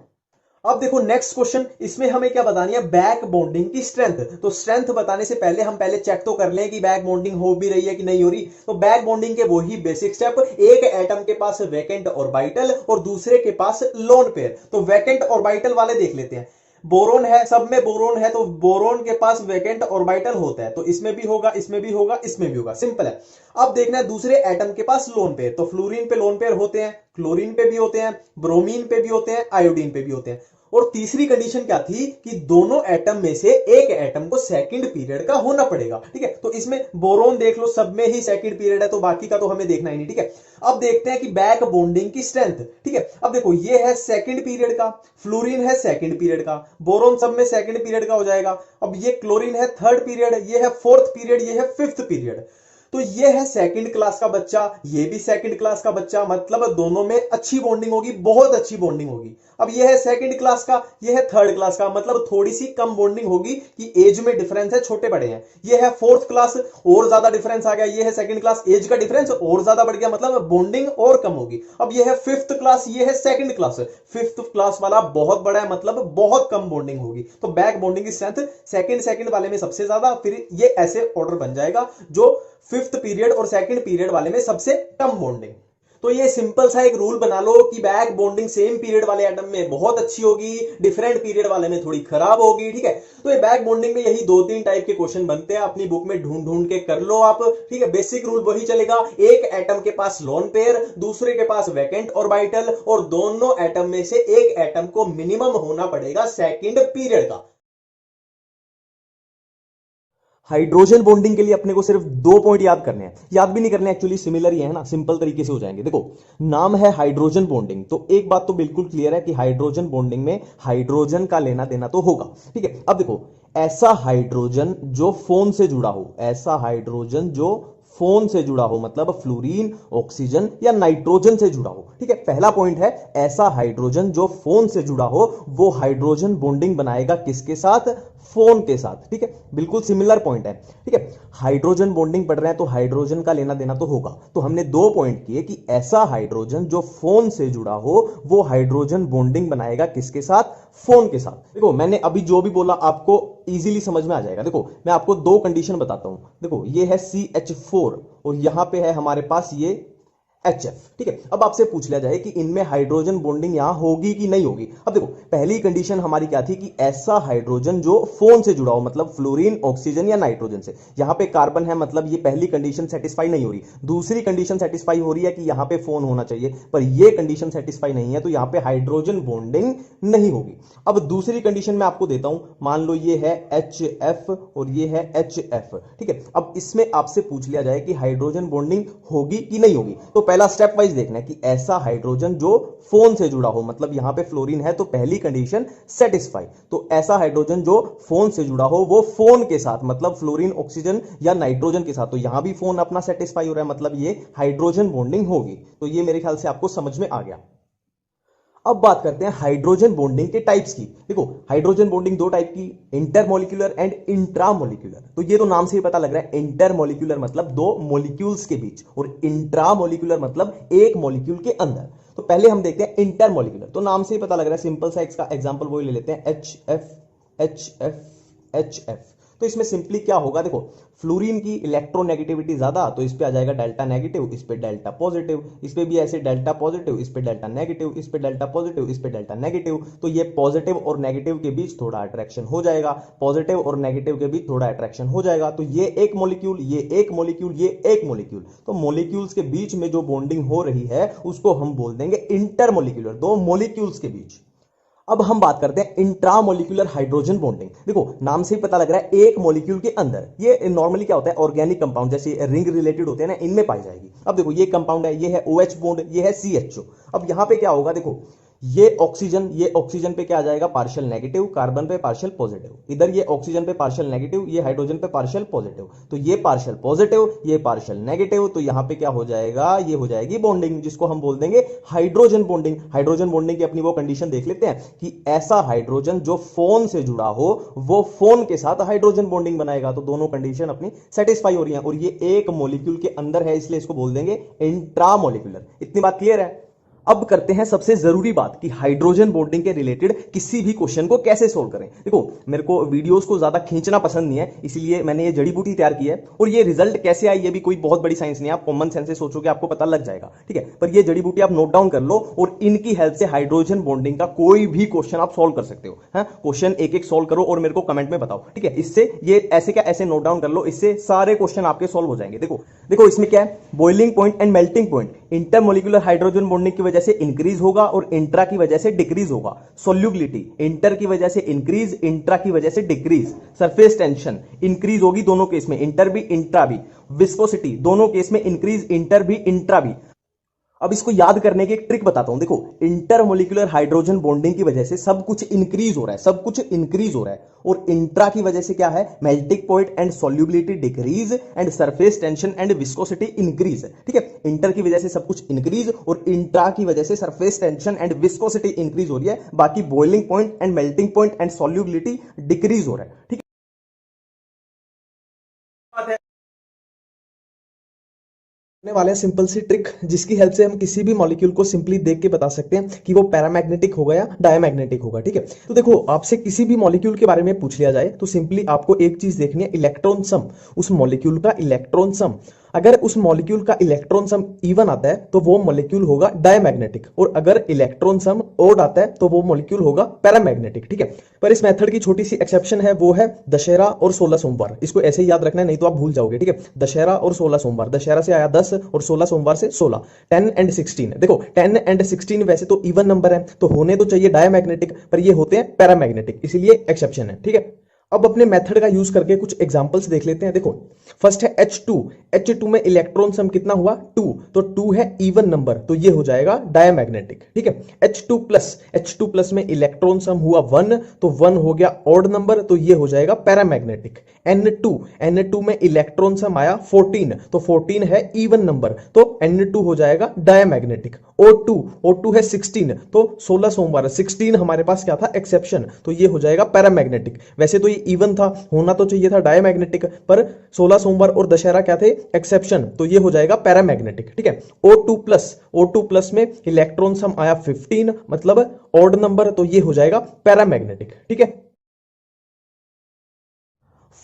अब देखो नेक्स्ट क्वेश्चन, इसमें हमें क्या बतानी है? बैक बॉन्डिंग की स्ट्रेंथ। तो स्ट्रेंथ बताने से पहले हम चेक तो कर लें कि बैक बॉन्डिंग हो भी रही है कि नहीं हो रही। तो बैक बॉन्डिंग के वही बेसिक स्टेप, एक एटम के पास वैकेंट ऑर्बिटल और दूसरे के पास लोन पेयर। तो वैकेंट ऑर्बिटल वाले देख लेते हैं। बोरोन है, सब में बोरोन है, तो बोरोन के पास वैकेंट ऑर्बिटल होता है, तो इसमें भी होगा, इसमें भी होगा, इसमें भी होगा। सिंपल है। अब देखना है दूसरे एटम के पास लोन पेयर। तो फ्लोरीन पे लोन पेयर होते हैं, क्लोरीन पे भी होते हैं, ब्रोमीन पे भी होते हैं, आयोडीन पे भी होते हैं। और तीसरी कंडीशन क्या थी कि दोनों एटम में से एक एटम को सेकंड पीरियड का होना पड़ेगा। ठीक है, तो इसमें बोरोन देख लो, सब में ही सेकंड पीरियड है, तो बाकी का तो हमें देखना ही नहीं। ठीक है, अब देखते हैं कि बैक बॉन्डिंग की स्ट्रेंथ। ठीक है, अब देखो ये है सेकंड पीरियड का, फ्लोरीन है सेकंड पीरियड का, बोरोन सब में सेकंड पीरियड का हो जाएगा। अब ये क्लोरीन है थर्ड पीरियड, ये है फोर्थ पीरियड, ये है फिफ्थ पीरियड। तो ये है सेकंड क्लास का बच्चा, ये भी सेकंड क्लास का बच्चा, मतलब दोनों में अच्छी बॉन्डिंग होगी, बहुत अच्छी बॉन्डिंग होगी। अब ये है सेकंड क्लास का, ये है थर्ड क्लास का, मतलब थोड़ी सी कम बॉन्डिंग होगी कि एज में डिफरेंस है, छोटे बड़े हैं। ये है फोर्थ क्लास, और ज्यादा डिफरेंस आ गया। ये है सेकंड क्लास, एज का डिफरेंस और ज्यादा बढ़ गया, मतलब बॉन्डिंग और कम होगी। अब ये है फिफ्थ क्लास, ये है सेकंड क्लास, फिफ्थ क्लास वाला बहुत बड़ा है, मतलब बहुत कम बॉन्डिंग होगी। तो बैक बॉन्डिंग की स्ट्रेंथ सेकंड वाले में सबसे ज्यादा, फिर ये ऐसे ऑर्डर बन जाएगा जो फिफ्थ पीरियड और सेकंड पीरियड वाले में सबसे कम बॉन्डिंग। तो ये सिंपल सा एक रूल बना लो कि बैक बॉन्डिंग सेम पीरियड वाले एटम में बहुत अच्छी होगी, डिफरेंट पीरियड वाले में थोड़ी खराब होगी, ठीक है। तो ये बैक बॉन्डिंग में यही 2-3 टाइप के क्वेश्चन बनते हैं, अपनी बुक में ढूंढ ढूंढ के कर लो आप, ठीक है। बेसिक रूल वही चलेगा, एक एटम के पास लोन पेयर, दूसरे के पास वैकेंट ऑर्बिटल, और दोनों एटम में से एक एटम को मिनिमम होना पड़ेगा सेकंड पीरियड का। हाइड्रोजन बॉन्डिंग के लिए अपने को सिर्फ 2 पॉइंट याद करने हैं, याद भी नहीं करने एक्चुअली, सिमिलर ही है ना, सिंपल तरीके से हो जाएंगे। देखो नाम है हाइड्रोजन बॉन्डिंग, तो एक बात तो बिल्कुल क्लियर है कि हाइड्रोजन बॉन्डिंग में हाइड्रोजन का लेना देना तो होगा, ठीक है। अब देखो ऐसा हाइड्रोजन जो फोन से जुड़ा हो, ऐसा हाइड्रोजन जो फोन से जुड़ा हो, मतलब फ्लोरीन, ऑक्सीजन या नाइट्रोजन से जुड़ा हो, ठीक है। पहला पॉइंट है ऐसा हाइड्रोजन जो फोन से जुड़ा हो, वो हाइड्रोजन बॉन्डिंग बनाएगा किसके साथ? फोन के साथ, ठीक है। बिल्कुल सिमिलर पॉइंट है, ठीक है। हाइड्रोजन बॉन्डिंग पढ़ रहे हैं तो हाइड्रोजन का लेना देना तो होगा। तो हमने 2 पॉइंट किए कि ऐसा हाइड्रोजन जो फोन से जुड़ा हो, वो हाइड्रोजन बॉन्डिंग बनाएगा किसके साथ? फोन के साथ। देखो मैंने अभी जो भी बोला आपको इजीली समझ में आ जाएगा। देखो मैं आपको 2 कंडीशन बताता हूं। देखो ये है CH4 और यहां पे है हमारे पास ये HF, ठीक है। अब आपसे पूछ लिया जाए कि इनमें हाइड्रोजन बॉन्डिंग यहां होगी कि नहीं होगी। अब देखो पहली कंडीशन हमारी क्या थी कि ऐसा हाइड्रोजन जो फोन से जुड़ा हो, मतलब फ्लोरीन, ऑक्सीजन या नाइट्रोजन से। यहां पे कार्बन है, मतलब ये पहली कंडीशन सेटिस्फाई नहीं हो रही। दूसरी कंडीशन सेटिस्फाई हो रही है कि यहां पे फोन होना चाहिए, पर ये कंडीशन सेटिस्फाई नहीं है, तो यहां पे हाइड्रोजन बॉन्डिंग नहीं होगी। अब दूसरी कंडीशन मैं आपको देता हूं, मान लो ये है HF और ये है HF, ठीक है। अब इसमें आपसे पूछ लिया जाए कि हाइड्रोजन बॉन्डिंग होगी कि नहीं होगी, तो पहला स्टेप वाइज देखना है कि ऐसा हाइड्रोजन जो फोन से जुड़ा हो, मतलब यहां पे फ्लोरीन है तो पहली कंडीशन सेटिस्फाई। तो ऐसा हाइड्रोजन जो फोन से जुड़ा हो, वो फोन के साथ, मतलब फ्लोरीन, ऑक्सीजन या नाइट्रोजन के साथ, तो यहां भी फोन अपना सेटिस्फाई हो रहा है, मतलब ये हाइड्रोजन बॉन्डिंग होगी। तो ये मेरे ख्याल से आपको समझ में आ गया। अब बात करते हैं हाइड्रोजन बॉन्डिंग के टाइप्स की। देखो हाइड्रोजन बॉन्डिंग 2 टाइप की, इंटरमोलिक्यूलर एंड इंट्रामोलिक्यूलर। तो ये तो नाम से ही पता लग रहा है, इंटरमोलिक्यूलर मतलब 2 मॉलिक्यूल्स के बीच, और इंट्रामोलिक्यूलर मतलब एक मॉलिक्यूल के अंदर। तो पहले हम देखते हैं इंटरमोलिक्यूलर। तो नाम से ही पता लग रहा है, सिंपल सा इसका एग्जांपल वही ले लेते हैं, HF HF HF। तो इसमें सिंपली क्या होगा, देखो फ्लोरीन की इलेक्ट्रोनेगेटिविटी ज्यादा, तो इस पे आ जाएगा डेल्टा नेगेटिव, इस पे डेल्टा पॉजिटिव, इस पे भी ऐसे डेल्टा पॉजिटिव, इस पे डेल्टा नेगेटिव, इस पे डेल्टा पॉजिटिव, इस पे डेल्टा नेगेटिव। तो ये पॉजिटिव और नेगेटिव के बीच थोड़ा अट्रैक्शन हो जाएगा, पॉजिटिव और नेगेटिव के बीच थोड़ा अट्रैक्शन हो जाएगा। तो ये एक मॉलिक्यूल, ये एक मॉलिक्यूल, ये एक मॉलिक्यूल, तो मॉलिक्यूल्स के बीच में जो बॉन्डिंग हो रही है उसको हम बोल देंगे इंटरमॉलिक्यूलर, 2 मॉलिक्यूल्स के बीच। अब हम बात करते हैं इंट्रामोलिक्यूलर हाइड्रोजन बॉन्डिंग। देखो नाम से ही पता लग रहा है एक मॉलिक्यूल के अंदर। ये नॉर्मली क्या होता है, ऑर्गेनिक कंपाउंड जैसे रिंग रिलेटेड होते हैं ना, इनमें पाई जाएगी। अब देखो ये कंपाउंड है, ये है OH बॉन्ड, ये है CHO। अब यहां पे क्या होगा, देखो ये ऑक्सीजन पे क्या आ जाएगा, पार्शियल नेगेटिव, कार्बन पे पार्शियल पॉजिटिव, इधर ये ऑक्सीजन पे पार्शियल नेगेटिव, ये हाइड्रोजन पे पार्शियल पॉजिटिव, तो ये पार्शियल पॉजिटिव, ये पार्शियल नेगेटिव, तो यहां पे क्या हो जाएगा, ये हो जाएगी बॉन्डिंग, जिसको हम बोल देंगे हाइड्रोजन बॉन्डिंग। हाइड्रोजन बॉन्डिंग की अपनी वो कंडीशन देख लेते हैं कि ऐसा हाइड्रोजन जो फोन से जुड़ा हो, वो फोन के साथ हाइड्रोजन बॉन्डिंग बनाएगा। तो दोनों कंडीशन अपनी सेटिस्फाई हो रही है, और ये एक मॉलिक्यूल के अंदर है, इसलिए इसको बोल देंगे इंट्रामोलिक्यूलर। इतनी बात क्लियर है। अब करते हैं सबसे जरूरी बात कि हाइड्रोजन बॉन्डिंग के रिलेटेड किसी भी क्वेश्चन को कैसे सोल्व करें। देखो मेरे को वीडियोस को ज्यादा खींचना पसंद नहीं है, इसलिए मैंने ये जड़ी बूटी तैयार की है, और ये रिजल्ट कैसे आई ये भी कोई बहुत बड़ी साइंस नहीं है, आप कॉमन सेंस से सोचोगे आपको पता लग जाएगा, ठीक है। पर ये जड़ी बूटी आप नोट डाउन कर लो, और इनकी हेल्प से हाइड्रोजन बॉन्डिंग का कोई भी क्वेश्चन आप सोल्व कर सकते हो। क्वेश्चन एक एक सोल्व करो और मेरे को कमेंट में बताओ, ठीक है। इससे ये ऐसे क्या ऐसे नोट डाउन कर लो, इससे सारे क्वेश्चन आपके सोल्व हो जाएंगे। देखो इसमें क्या है, boiling point and melting point intermolecular hydrogen bonding की वजह से इंक्रीज होगा और इंट्रा की वजह से डिक्रीज होगा। सोल्यूबिलिटी इंटर की वजह से इंक्रीज, इंट्रा की वजह से डिक्रीज। सरफेस टेंशन इंक्रीज होगी दोनों केस में, इंटर भी इंट्रा भी। विस्कोसिटी दोनों केस में इंक्रीज, इंटर भी इंट्रा भी। अब इसको याद करने की एक ट्रिक बताता हूं। देखो, इंटरमोलिकुलर हाइड्रोजन बॉन्डिंग की वजह से सब कुछ इंक्रीज हो रहा है, सब कुछ इंक्रीज हो रहा है। और इंट्रा की वजह से क्या है, melting point and solubility decrease and surface tension and viscosity increase. ठीक है, इंटर की वजह से सब कुछ इंक्रीज और इंट्रा की वजह से surface tension and viscosity increase हो रही है, बाकी boiling point and melting point and solubility decrease हो रहा है। ठीक है, वाले हैं सिंपल सी ट्रिक जिसकी हेल्प से हम किसी भी मॉलिक्यूल को सिंपली देख के बता सकते हैं कि वो पैरामैग्नेटिक होगा या डायमैग्नेटिक होगा। ठीक है, तो देखो, आपसे किसी भी मॉलिक्यूल के बारे में पूछ लिया जाए तो सिंपली आपको एक चीज देखनी है, इलेक्ट्रॉन सम। उस मॉलिक्यूल का इलेक्ट्रॉन सम, अगर उस मॉलिक्यूल का इलेक्ट्रॉन सम इवन आता है तो वो मॉलिक्यूल होगा डायमैग्नेटिक, और अगर इलेक्ट्रॉन सम ओड आता है तो वो मॉलिक्यूल होगा पैरामैग्नेटिक। ठीक है, पर इस मेथड की छोटी सी एक्सेप्शन है, वो है दशहरा और 16 सोमवार। इसको ऐसे ही याद रखना है, नहीं तो आप भूल जाओगे। ठीक है, दशहरा और 16 सोमवार, दशहरा से आया 10 और 16 सोमवार से 16, 10 एंड 16। देखो, 10 एंड 16 वैसे तो इवन नंबर है तो होने तो चाहिए डायमैग्नेटिक, पर ये होते हैं पैरामैग्नेटिक, इसीलिए एक्सेप्शन है। ठीक है, अब अपने मेथड का यूज करके कुछ एग्जांपल्स देख लेते हैं। देखो, फर्स्ट है H2। H2 में इलेक्ट्रॉन सम कितना हुआ, 2, तो 2 है इवन नंबर, तो ये हो जाएगा डायमैग्नेटिक। ठीक है, H2 प्लस में इलेक्ट्रॉन सम हुआ 1, तो 1 हो गया ऑड नंबर, तो ये हो जाएगा पैरामैग्नेटिक। N2 में इलेक्ट्रॉन सम आया 14, तो 14 है इवन नंबर, तो N2 हो जाएगा डायमैग्नेटिक। O2 है 16, तो 16 सोमवार, 16 हमारे पास क्या था, एक्सेप्शन, तो ये हो जाएगा पैरामैग्नेटिक। वैसे तो ये इवन था, होना तो चाहिए था डायमैग्नेटिक, पर 16 सोमवार और दशहरा क्या थे, एक्सेप्शन, तो ये हो जाएगा पैरामैग्नेटिक। ठीक है, O2 प्लस में इलेक्ट्रॉन सम आया 15, मतलब ऑड नंबर, तो ये हो जाएगा पैरामैग्नेटिक। ठीक है,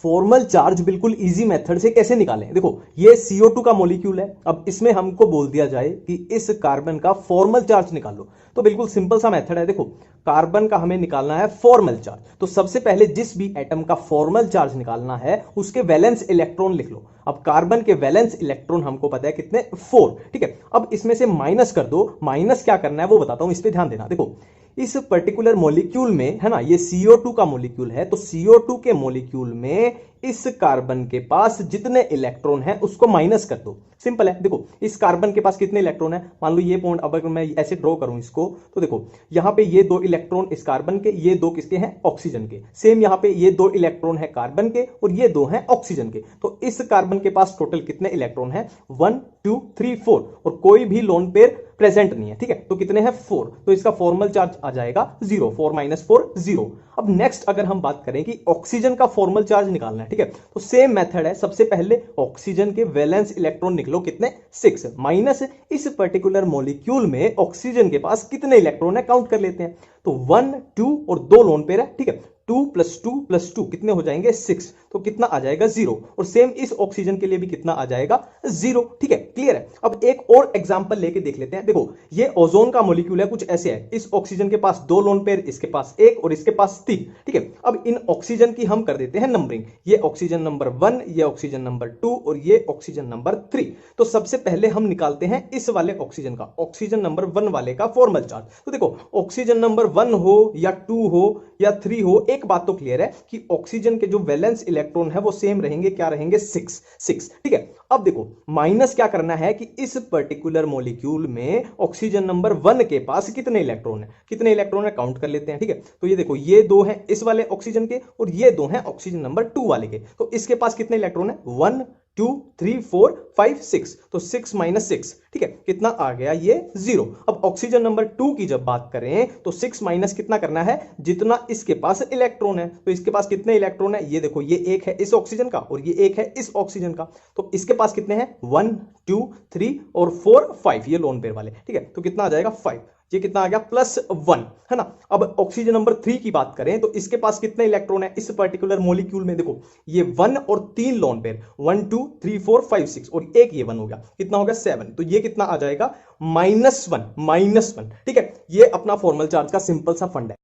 फॉर्मल चार्ज बिल्कुल इजी मेथड से कैसे निकालें। देखो, ये CO2 का मॉलिक्यूल है, अब इसमें हमको बोल दिया जाए कि इस कार्बन का फॉर्मल चार्ज निकालो, तो बिल्कुल सिंपल सा मेथड है। देखो, कार्बन का हमें निकालना है फॉर्मल चार्ज, तो सबसे पहले जिस भी एटम का फॉर्मल चार्ज निकालना है उसके वैलेंस इलेक्ट्रॉन लिख लो। अब कार्बन के वैलेंस इलेक्ट्रॉन हमको पता है कितने, 4। ठीक है, अब इसमें से माइनस कर दो, माइनस क्या करना है वो बताता हूं, इस पे ध्यान देना। देखो, इस पर्टिकुलर मॉलिक्यूल में है ना, ये CO2 का मॉलिक्यूल है, तो CO2 के मॉलिक्यूल में इस कार्बन के पास जितने इलेक्ट्रॉन हैं उसको माइनस कर दो। सिंपल है। देखो, इस कार्बन के पास कितने इलेक्ट्रॉन है, मान लो ये पॉइंट, अब अगर मैं ऐसे ड्रॉ करूं इसको, तो देखो यहां पे ये 2 इलेक्ट्रॉन इस कार्बन के, ये 2 किसके हैं, ऑक्सीजन के। सेम यहां पे ये 2 इलेक्ट्रॉन है कार्बन के और ये 2 हैं ऑक्सीजन के। तो इस कार्बन के पास टोटल कितने इलेक्ट्रॉन है, 1 2 3 4, और कोई भी लोन पेयर प्रेजेंट नहीं है। ठीक है, तो कितने हैं, 4, तो इसका फॉर्मल चार्ज आ जाएगा 0, 4 - 4 0। अब नेक्स्ट अगर हम बात करें कि ऑक्सीजन का फॉर्मल चार्ज निकालना है, ठीक है, तो सेम मेथड है। सबसे पहले ऑक्सीजन के वैलेंस इलेक्ट्रॉन निकलो, कितने, 6, माइनस इस पर्टिकुलर मॉलिक्यूल में ऑक्सीजन के पास कितने इलेक्ट्रॉन है काउंट कर लेते हैं। तो 1 2 और 2 लोन पेयर है। ठीक है, 2 + 2 कितने हो जाएंगे, 6, तो कितना आ जाएगा, 0। और सेम इस ऑक्सीजन के लिए भी कितना आ जाएगा, 0। ठीक है, क्लियर है। अब एक और एग्जांपल लेके देख लेते हैं। देखो, ये ओजोन का मॉलिक्यूल है, कुछ ऐसे है, इस ऑक्सीजन के पास 2 लोन पेयर, इसके पास 1 और इसके पास 3। ठीक है, अब इन ऑक्सीजन की हम कर देते हैं नंबरिंग, ये ऑक्सीजन नंबर 1, ये ऑक्सीजन नंबर 2 और ये ऑक्सीजन नंबर 3। तो सबसे पहले हम निकालते हैं इस वाले ऑक्सीजन का, ऑक्सीजन नंबर 1 वाले का फॉर्मल चार्ज। तो देखो, ऑक्सीजन नंबर 1 हो या 2 हो या 3 हो, एक बात तो क्लियर है कि ऑक्सीजन के जो वैलेंस इलेक्ट्रॉन है वो सेम रहेंगे, क्या रहेंगे, 6 6। ठीक है, अब देखो माइनस क्या करना है कि इस पर्टिकुलर मॉलिक्यूल में ऑक्सीजन नंबर 1 के पास कितने इलेक्ट्रॉन है, कितने इलेक्ट्रॉन है काउंट कर लेते हैं। ठीक है, तो ये देखो, ये 2 हैं इस वाले ऑक्सीजन के और ये 2 हैं ऑक्सीजन नंबर 2 वाले के, तो इसके पास कितने इलेक्ट्रॉन है, 1 2 3 4 5 6, तो 6 - 6, ठीक है, कितना आ गया, ये 0। अब ऑक्सीजन नंबर 2 की जब बात करें तो 6 माइनस कितना करना है, जितना इसके पास इलेक्ट्रॉन है, तो इसके पास कितने इलेक्ट्रॉन है, ये देखो, ये 1 है इस ऑक्सीजन का और ये 1 है इस ऑक्सीजन का, तो इसके पास कितने हैं, 1 2 3 और 4 5, ये लोन पेयर वाले। ठीक है, तो कितना आ जाएगा, 5, ये कितना आ गया, +1, है ना। अब ऑक्सीजन नंबर 3 की बात करें तो इसके पास कितने इलेक्ट्रॉन है इस पर्टिकुलर मॉलिक्यूल में, देखो ये 1 और 3 लोन पेयर, 1 2 3 4 5 6 और एक ये 1 हो गया, कितना हो गया, 7, तो ये कितना आ जाएगा, -1। ठीक है, ये अपना फॉर्मल चार्ज का सिंपल सा फंड है।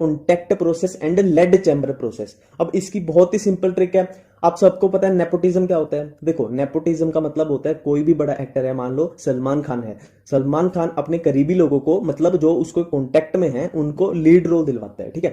Contact process and lead chamber process. अब इसकी बहुत ही सिंपल ट्रिक है, आप सबको पता है नेपोटिज्म क्या होता है। देखो, नेपोटिज्म का मतलब होता है कोई भी बड़ा एक्टर है, मान लो सलमान खान है, सलमान खान अपने करीबी लोगों को, मतलब जो उसको कॉन्टैक्ट में है, उनको लीड रोल दिलवाता है। ठीक है,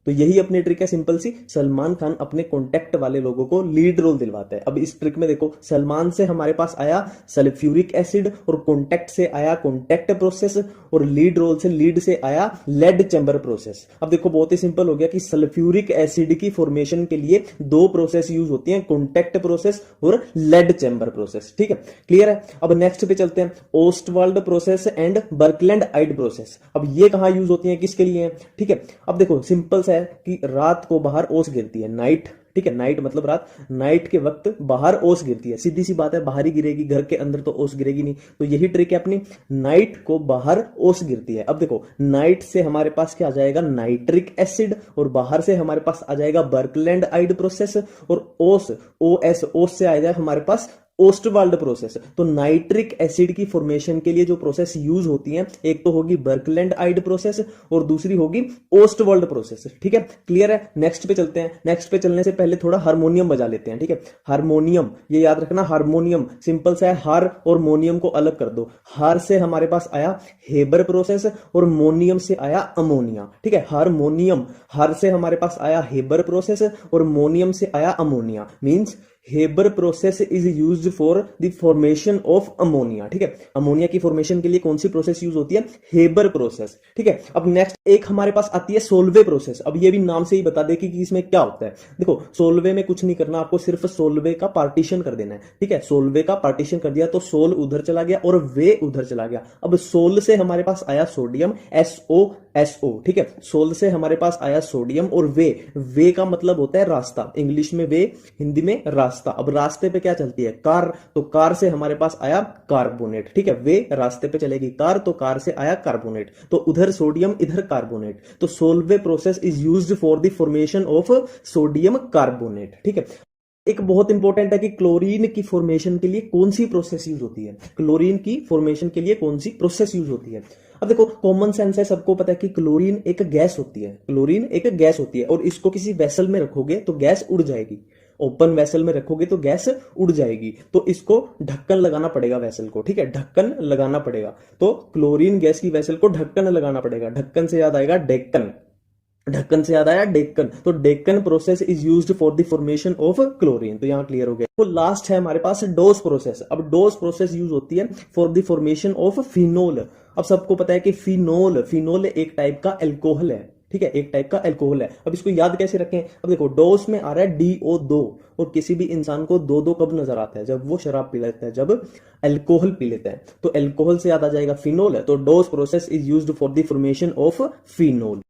तो यही अपनी ट्रिक है सिंपल सी। सलमान खान अपने कॉन्टेक्ट वाले लोगों को लीड रोल दिलवाता है। अब इस ट्रिक में देखो, सलमान से हमारे पास आया सल्फ्यूरिक एसिड, और कॉन्टेक्ट से आया कॉन्टेक्ट प्रोसेस, और लीड रोल से लीड से आया लेड चैम्बर प्रोसेस। अब देखो बहुत ही सिंपल हो गया कि सल्फ्यूरिक एसिड की फॉर्मेशन के लिए दो प्रोसेस यूज होती हैं, कॉन्टेक्ट प्रोसेस और लेड चैम्बर प्रोसेस। ठीक है, क्लियर है। अब नेक्स्ट पे चलते हैं, Ostwald process and Birkeland Eyde process. अब ये कहां यूज होती है, किसके लिए है? ठीक है, अब देखो सिंपल सा है कि रात को बाहर ओस गिरती है, नाइट, ठीक है, नाइट मतलब रात, नाइट के वक्त बाहर ओस गिरती है, सीधी सी बात है, बाहर ही गिरेगी, घर के अंदर तो ओस गिरेगी नहीं। तो यही ट्रिक है अपनी, नाइट को बाहर ओस गिरती है। अब देखो नाइट से हमारे पास क्या आ जाएगा, नाइट्रिक एसिड, और बाहर से हमारे पास आ जाएगा बर्कलैंड आइड प्रोसेस, और ओस ओस से आ जाएगा हमारे पास ओस्टवाल्ड प्रोसेस। तो नाइट्रिक एसिड की फॉर्मेशन के लिए जो प्रोसेस यूज होती है, एक तो होगी बर्कलैंड आइड प्रोसेस और दूसरी होगी ओस्टवाल्ड प्रोसेस। ठीक है, क्लियर है। नेक्स्ट पे चलते हैं। नेक्स्ट पे चलने से पहले थोड़ा हारमोनियम बजा लेते हैं। ठीक है, हारमोनियम, ये याद रखना, हारमोनियम सिंपल सा है, हार और मोनियम को अलग कर दो। हार से हमारे पास आया हेबर प्रोसेस और मोनियम से आया अमोनिया। ठीक है, हारमोनियम, हार से हमारे पास आया हेबर प्रोसेस और मोनियम से आया ammonia, means Haber process is used for the formation of ammonia. ठीक है, अमोनिया की फॉर्मेशन के लिए कौन सी प्रोसेस यूज होती है, हेबर प्रोसेस। ठीक है, अब नेक्स्ट एक हमारे पास आती है सोलवे प्रोसेस। अब ये भी नाम से ही बता दे कि इसमें क्या होता है। देखो सोलवे में कुछ नहीं करना, आपको सिर्फ सोलवे का पार्टीशन कर देना है। ठीक है, सोलवे का पार्टीशन कर दिया तो सोल उधर चला गया और वे उधर चला गया। अब सोल से हमारे पास आया सोडियम, SO। ठीक है, सोल से हमारे पास आया सोडियम, और वे का मतलब होता है रास्ता, इंग्लिश में वे, हिंदी में रास्ता। अब रास्ते पे क्या चलती है, कार, तो कार से हमारे पास आया कार्बोनेट। ठीक है, वे रास्ते पे चलेगी कार, तो कार से आया कार्बोनेट, तो उधर सोडियम इधर कार्बोनेट। तो Solvay process is used for the formation of sodium carbonate. ठीक है, एक बहुत इंपॉर्टेंट है कि क्लोरीन की फॉर्मेशन के लिए कौन सी प्रोसेस यूज होती है, क्लोरीन की फॉर्मेशन के लिए कौन सी प्रोसेस यूज होती है। अब देखो कॉमन सेंस है, सबको पता है कि क्लोरीन एक गैस होती है, क्लोरीन एक गैस होती है, और इसको किसी वेसल में रखोगे तो गैस उड़ जाएगी, ओपन वेसल में रखोगे तो गैस उड़ जाएगी, तो इसको ढक्कन लगाना पड़ेगा वेसल को। ठीक है, ढक्कन लगाना पड़ेगा, तो क्लोरीन गैस की वेसल को ढक्कन लगाना पड़ेगा। ढक्कन से याद आएगा डेक्कन, ढक्कन से याद आया डेक्कन, तो Deccan process is used for the formation of chlorine. तो यहां क्लियर हो गया। तो लास्ट है हमारे पास डोस प्रोसेस। अब डोस प्रोसेस यूज होती है for the formation of phenol. अब सबको पता है कि फिनोल एक टाइप का एल्कोहल है। ठीक है, एक टाइप का एल्कोहल है। अब इसको याद कैसे रखें, अब देखो डोस में आ रहा है DO2, और किसी भी इंसान को दो कब नजर आता है, जब वो शराब पी लेता है, जब अल्कोहल पी लेता है, तो अल्कोहल से याद आ जाएगा फिनोल है। तो Dow's process is used for the formation of phenol.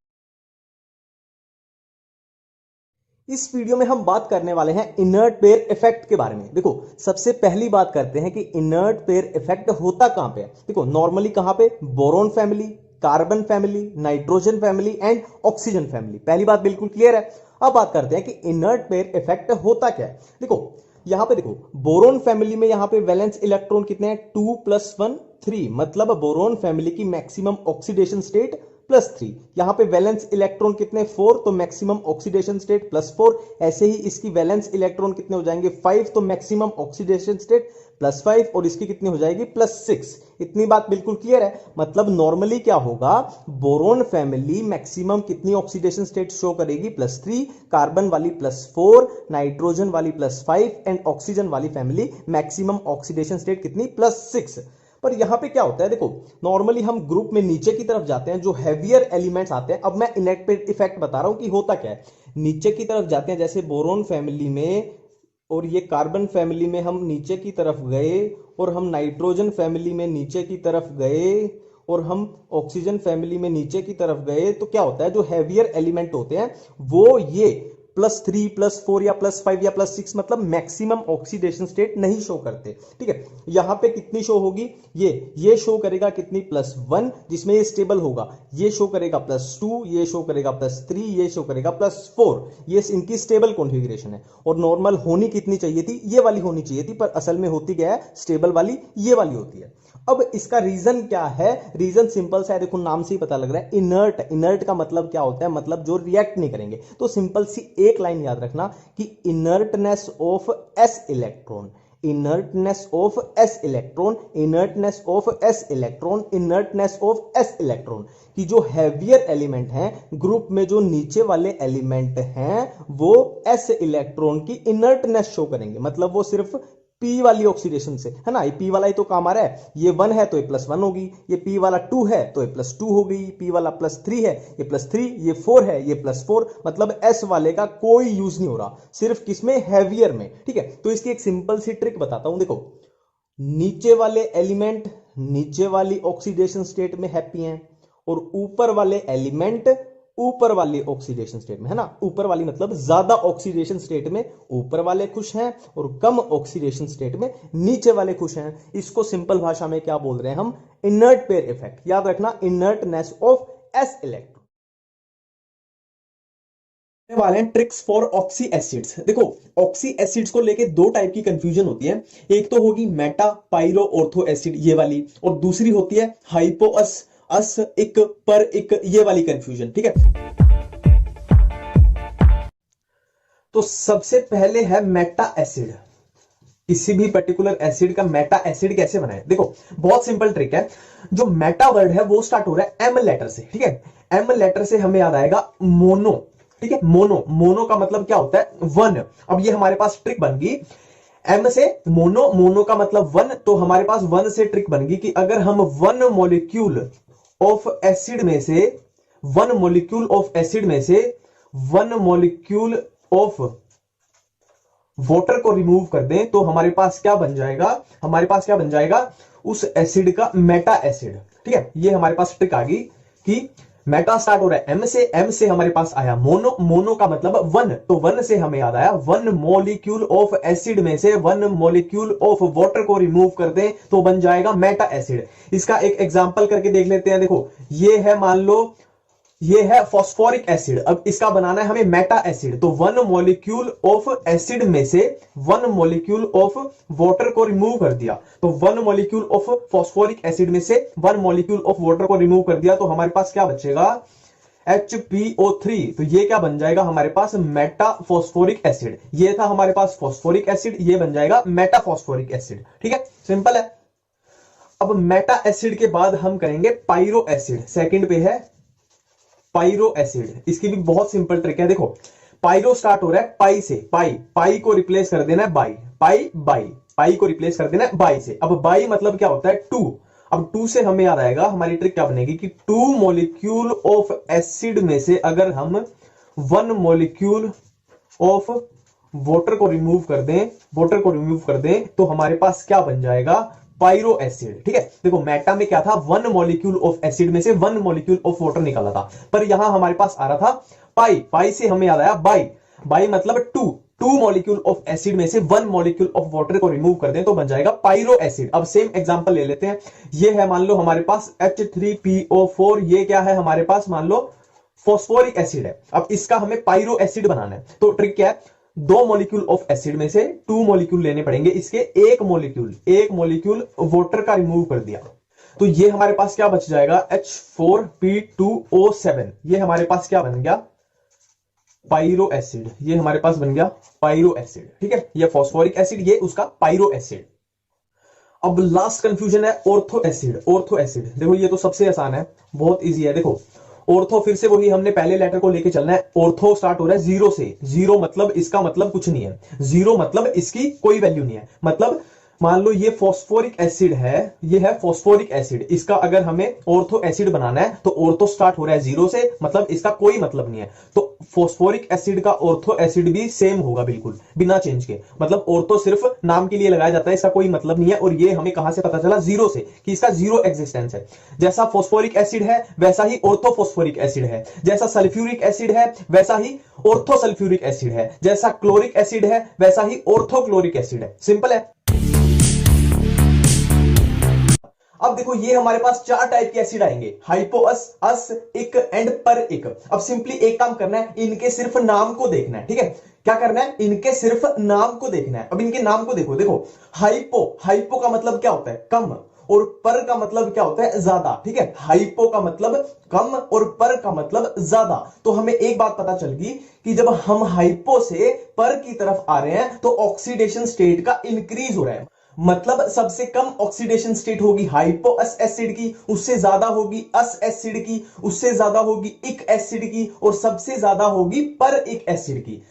इस वीडियो में हम बात करने वाले हैं इनर्ट पेयर इफेक्ट के बारे में। देखो सबसे पहली बात करते हैं कि इनर्ट पेयर इफेक्ट होता कहां पे है। देखो नॉर्मली कहां पे, boron family, carbon family, nitrogen family and oxygen family. पहली बात बिल्कुल क्लियर है। अब बात करते हैं कि इनर्ट पेयर इफेक्ट होता क्या है। देखो यहां पे देखो बोरोन फैमिली में यहां पे वैलेंस इलेक्ट्रॉन कितने हैं, 2 + 1 3, मतलब बोरोन फैमिली की मैक्सिमम ऑक्सीडेशन स्टेट +3। यहां पे वैलेंस इलेक्ट्रॉन कितने, 4, तो मैक्सिमम ऑक्सीडेशन स्टेट +4। ऐसे ही इसकी वैलेंस इलेक्ट्रॉन कितने हो जाएंगे, 5, तो मैक्सिमम ऑक्सीडेशन स्टेट +5, और इसकी कितनी हो जाएगी, +6। इतनी बात बिल्कुल क्लियर है। मतलब नॉर्मली क्या होगा, बोरोन फैमिली मैक्सिमम कितनी ऑक्सीडेशन स्टेट शो करेगी, +3, कार्बन वाली +4, नाइट्रोजन वाली +5 एंड ऑक्सीजन वाली फैमिली मैक्सिमम ऑक्सीडेशन स्टेट कितनी, +6। पर यहां पे क्या होता है, देखो नॉर्मली हम ग्रुप में नीचे की तरफ जाते हैं, जो हैवियर एलिमेंट्स आते हैं। अब मैं इनर्ट पेयर इफेक्ट बता रहा हूं कि होता क्या है। नीचे की तरफ जाते हैं, जैसे बोरोन फैमिली में और ये कार्बन फैमिली में हम नीचे की तरफ गए, और हम नाइट्रोजन फैमिली में नीचे की तरफ गए, और हम ऑक्सीजन फैमिली में नीचे की तरफ गए, तो क्या होता है, जो हैवियर एलिमेंट होते हैं वो ये +3, +4 या +5 या +6, मतलब मैक्सिमम ऑक्सीडेशन स्टेट नहीं शो करते। ठीक है, यहां पे कितनी शो होगी, ये शो करेगा कितनी, +1, जिसमें ये स्टेबल होगा। ये शो करेगा +2, ये शो करेगा +3, ये शो करेगा +4। ये इनकी स्टेबल कॉन्फ़िगरेशन है। और नॉर्मल होनी कितनी चाहिए थी, ये वाली होनी चाहिए थी, पर असल में होती क्या है, स्टेबल वाली ये वाली होती है। अब इसका रीजन क्या है, रीजन सिंपल सा है, देखो नाम से ही पता लग रहा है, इनर्ट। इनर्ट का मतलब क्या होता है, मतलब जो रिएक्ट नहीं करेंगे। तो सिंपल सी एक लाइन याद रखना कि inertness of S electron, inertness of S electron, inertness of S electron, inertness of S electron कि जो हैवियर एलिमेंट हैं ग्रुप में, जो नीचे वाले एलिमेंट हैं वो एस इलेक्ट्रॉन की इनर्टनेस शो करेंगे, मतलब वो सिर्फ पी वाली ऑक्सीडेशन से, है ना, ये पी वाला ही तो काम आ रहा है, ये 1 है तो ये +1 होगी, ये पी वाला 2 है तो ये +2 हो गई, पी वाला +3 है ये +3, ये 4 है ये +4, मतलब एस वाले का कोई यूज नहीं हो रहा, सिर्फ किसमें, हैवियर में। ठीक है, तो इसकी एक सिंपल सी ट्रिक बताता हूं, देखो नीचे वाले एलिमेंट नीचे वाली ऑक्सीडेशन स्टेट में हैप्पी हैं और ऊपर वाले एलिमेंट ऊपर वाली ऑक्सीडेशन स्टेट में, है ना, ऊपर वाली मतलब ज्यादा ऑक्सीडेशन स्टेट में ऊपर वाले खुश हैं और कम ऑक्सीडेशन स्टेट में नीचे वाले खुश हैं। इसको सिंपल भाषा में क्या बोल रहे हैं हम, इनर्ट पेयर इफेक्ट। याद रखना, इनर्टनेस ऑफ एस इलेक्ट्रॉन। वाले हैं ट्रिक्स फॉर ऑक्सी एसिड्स। देखो ऑक्सी एसिड्स को लेके दो टाइप की कंफ्यूजन होती है, एक तो होगी मेटा पाइरो ऑर्थो एसिड ये वाली, और दूसरी होती है हाइपो अस इक पर इक ये वाली कंफ्यूजन। ठीक है, तो सबसे पहले है मेटा एसिड। किसी भी पर्टिकुलर एसिड का मेटा एसिड कैसे बनाए, देखो बहुत सिंपल ट्रिक है। जो मेटा वर्ड है वो स्टार्ट हो रहा है एम लेटर से। ठीक है, एम लेटर से हमें याद आएगा मोनो। ठीक है, मोनो, मोनो का मतलब क्या होता है, 1। अब ये हमारे पास ट्रिक बन गई, एम से मोनो, मोनो का मतलब 1, तो हमारे पास 1 से ट्रिक बन गई कि अगर हम 1 मॉलिक्यूल ऑफ एसिड में से 1 मॉलिक्यूल ऑफ एसिड में से 1 मॉलिक्यूल ऑफ वाटर को रिमूव कर दें तो हमारे पास क्या बन जाएगा, हमारे पास क्या बन जाएगा, उस एसिड का मेटा एसिड। ठीक है, ये हमारे पास ट्रिक आ गई कि मेटा स्टार्ट हो रहा है एम से, एम से हमारे पास आया मोनो, मोनो का मतलब 1, तो 1 से हमें याद आया 1 मॉलिक्यूल ऑफ एसिड में से 1 मॉलिक्यूल ऑफ वाटर को रिमूव कर दें तो बन जाएगा मेटा एसिड। इसका एक एग्जांपल करके देख लेते हैं। देखो ये है, मान लो ये है फॉस्फोरिक एसिड, अब इसका बनाना है हमें मेटा एसिड, तो 1 मॉलिक्यूल ऑफ एसिड में से 1 मॉलिक्यूल ऑफ वाटर को रिमूव कर दिया, तो 1 मॉलिक्यूल ऑफ फॉस्फोरिक एसिड में से 1 मॉलिक्यूल ऑफ वाटर को रिमूव कर दिया, तो हमारे पास क्या बचेगा, HPO3। तो ये क्या बन जाएगा हमारे पास, मेटा फॉस्फोरिक एसिड। ये था हमारे पास फॉस्फोरिक एसिड, ये बन जाएगा मेटा फॉस्फोरिक एसिड। ठीक है, सिंपल है। अब मेटा एसिड के बाद हम करेंगे पाइरो एसिड, सेकंड पे है पाइरो एसिड। इसकी भी बहुत सिंपल ट्रिक है। देखो पाइरो स्टार्ट हो रहा है पाई से, पाई, पाई को रिप्लेस कर देना है बाई, पाई बाई, पाई को रिप्लेस कर देना है बाई से। अब बाई मतलब क्या होता है, 2। अब 2 से हमें याद आएगा, हमारी ट्रिक क्या बनेगी कि 2 मॉलिक्यूल ऑफ एसिड में से अगर हम 1 मॉलिक्यूल ऑफ वाटर को रिमूव कर दें, वाटर को रिमूव कर दें तो हमारे पास क्या बन जाएगा, पाइरो एसिड। ठीक है, देखो मेटा में क्या था, 1 मॉलिक्यूल ऑफ एसिड में से 1 मॉलिक्यूल ऑफ वाटर निकाला था, पर यहां हमारे पास आ रहा था पाई, पाई से हमें याद आया बाई, बाई मतलब 2 मॉलिक्यूल ऑफ एसिड में से 1 मॉलिक्यूल ऑफ वाटर को रिमूव कर दें तो बन जाएगा पाइरो एसिड। अब सेम एग्जांपल ले लेते हैं, ये है मान लो हमारे पास H3PO4, ये क्या है हमारे पास, मान लो फॉस्फोरिक एसिड है। अब इसका हमें पाइरो एसिड बनाना है, तो ट्रिक क्या है, 2 मॉलिक्यूल ऑफ एसिड में से 2 मॉलिक्यूल लेने पड़ेंगे, इसके एक मॉलिक्यूल वाटर का रिमूव कर दिया, तो ये हमारे पास क्या बच जाएगा, H4P2O7। ये हमारे पास क्या बन गया, पाइरो एसिड। ये हमारे पास बन गया पाइरो एसिड। ठीक है, ये फॉस्फोरिक एसिड, ये उसका पाइरो एसिड। अब लास्ट कंफ्यूजन है ऑर्थो एसिड। ऑर्थो एसिड देखो ये तो सबसे आसान है, बहुत इजी है। देखो ऑर्थो, फिर से वही हमने पहले लेटर को लेके चलना है। ऑर्थो स्टार्ट हो रहा है 0 से, 0 मतलब इसका मतलब कुछ नहीं है, 0 मतलब इसकी कोई वैल्यू नहीं है। मतलब मान लो ये फॉस्फोरिक एसिड है, ये है फॉस्फोरिक एसिड, इसका अगर हमें ऑर्थो एसिड बनाना है तो ऑर्थो स्टार्ट हो रहा है 0 से, मतलब इसका कोई मतलब नहीं है। तो फॉस्फोरिक एसिड का ऑर्थो एसिड भी सेम होगा, बिल्कुल बिना चेंज के। मतलब ऑर्थो सिर्फ नाम के लिए लगाया जाता है, इसका कोई मतलब नहीं है। और ये हमें कहां से पता चला, 0 से, कि इसका 0 एग्जिस्टेंस है। जैसा फॉस्फोरिक एसिड है वैसा ही ऑर्थो फॉस्फोरिक एसिड है, जैसा सल्फ्यूरिक एसिड है वैसा ही ऑर्थो सल्फ्यूरिक एसिड है, जैसा क्लोरिक एसिड है वैसा ही ऑर्थो क्लोरिक एसिड है। सिंपल है। अब देखो ये हमारे पास 4 टाइप के एसिड आएंगे, हाइपोअस, अस, इक एंड पर इक। अब सिंपली एक काम करना है, इनके सिर्फ नाम को देखना है। ठीक है, क्या करना है, इनके सिर्फ नाम को देखना है। अब इनके नाम को देखो, देखो हाइपो, हाइपो का मतलब क्या होता है, कम, और पर का मतलब क्या होता है, ज्यादा, ठीक है। हाइपो का मतलब कम और पर का मतलब ज्यादा। तो हमें एक बात पता चल गई कि जब हम हाइपो से पर की तरफ आ रहे हैं तो ऑक्सीडेशन स्टेट का इंक्रीज हो रहा है। मतलब सबसे कम ऑक्सीडेशन स्टेट होगी हाइपो अस एसिड की, उससे ज्यादा होगी अस एसिड की, उससे ज्यादा होगी इक एसिड की, और सबसे ज्यादा होगी पर इक एसिड की।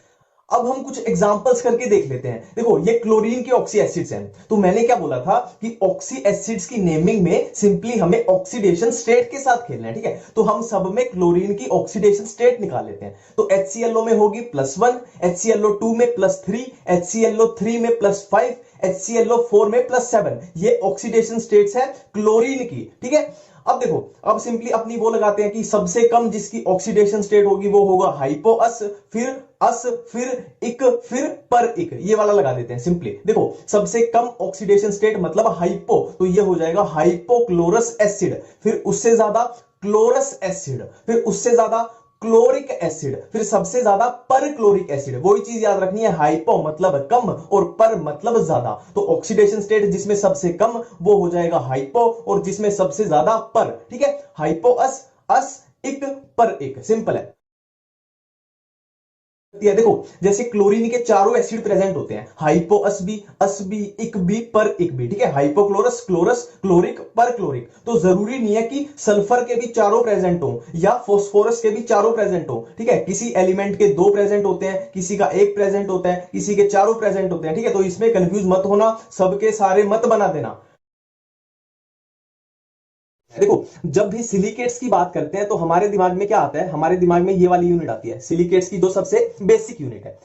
अब हम कुछ एग्जांपल्स करके देख लेते हैं। देखो ये क्लोरीन के ऑक्सी एसिड्स हैं, तो मैंने क्या बोला था कि ऑक्सी एसिड्स की नेमिंग में सिंपली हमें ऑक्सीडेशन स्टेट के साथ खेलना है, ठीक है। तो हम सब में क्लोरीन की ऑक्सीडेशन स्टेट निकाल लेते हैं। तो HClO में होगी +1, HClO2 में +3, HClO3 में +5, HClO4 में +7। ये ऑक्सीडेशन स्टेट्स है क्लोरीन की, ठीक है। अब देखो, अब सिंपली अपनी वो लगाते हैं कि सबसे कम जिसकी ऑक्सीडेशन स्टेट होगी वो होगा हाइपो अस, फिर अस, फिर इक, फिर पर इक, ये वाला लगा देते हैं सिंपली। देखो सबसे कम ऑक्सीडेशन स्टेट मतलब हाइपो, तो ये हो जाएगा हाइपोक्लोरस एसिड, फिर उससे ज्यादा क्लोरस एसिड, फिर उससे ज्यादा क्लोरिक एसिड, फिर सबसे ज्यादा पर क्लोरिक एसिड। वही चीज याद रखनी है, हाइपो मतलब कम और पर मतलब ज्यादा। तो ऑक्सीडेशन स्टेट जिसमें सबसे कम वो हो जाएगा हाइपो, और जिसमें सबसे ज्यादा पर, ठीक है। हाइपो अस, अस इक, पर इक, सिंपल है। देखो जैसे क्लोरीन के चारों एसिड प्रेजेंट होते हैं, हाइपो अस भी, इक भी, पर इक भी, ठीक है। हाइपोक्लोरस, क्लोरस, क्लोरिक, पर क्लोरिक। तो जरूरी नहीं है कि सल्फर के भी चारों प्रेजेंट हो या फास्फोरस के भी चारों प्रेजेंट हो, ठीक है। किसी एलिमेंट के 2 प्रेजेंट होते हैं, किसी का 1 प्रेजेंट होता है, किसी के चारों प्रेजेंट होते हैं, ठीक है। तो इसमें कंफ्यूज मत होना, सबके सारे मत बना देना। देखो जब भी सिलिकेट्स की बात करते हैं तो हमारे दिमाग में क्या आता है, हमारे दिमाग में ये वाली यूनिट आती है, सिलिकेट्स की जो सबसे बेसिक यूनिट है।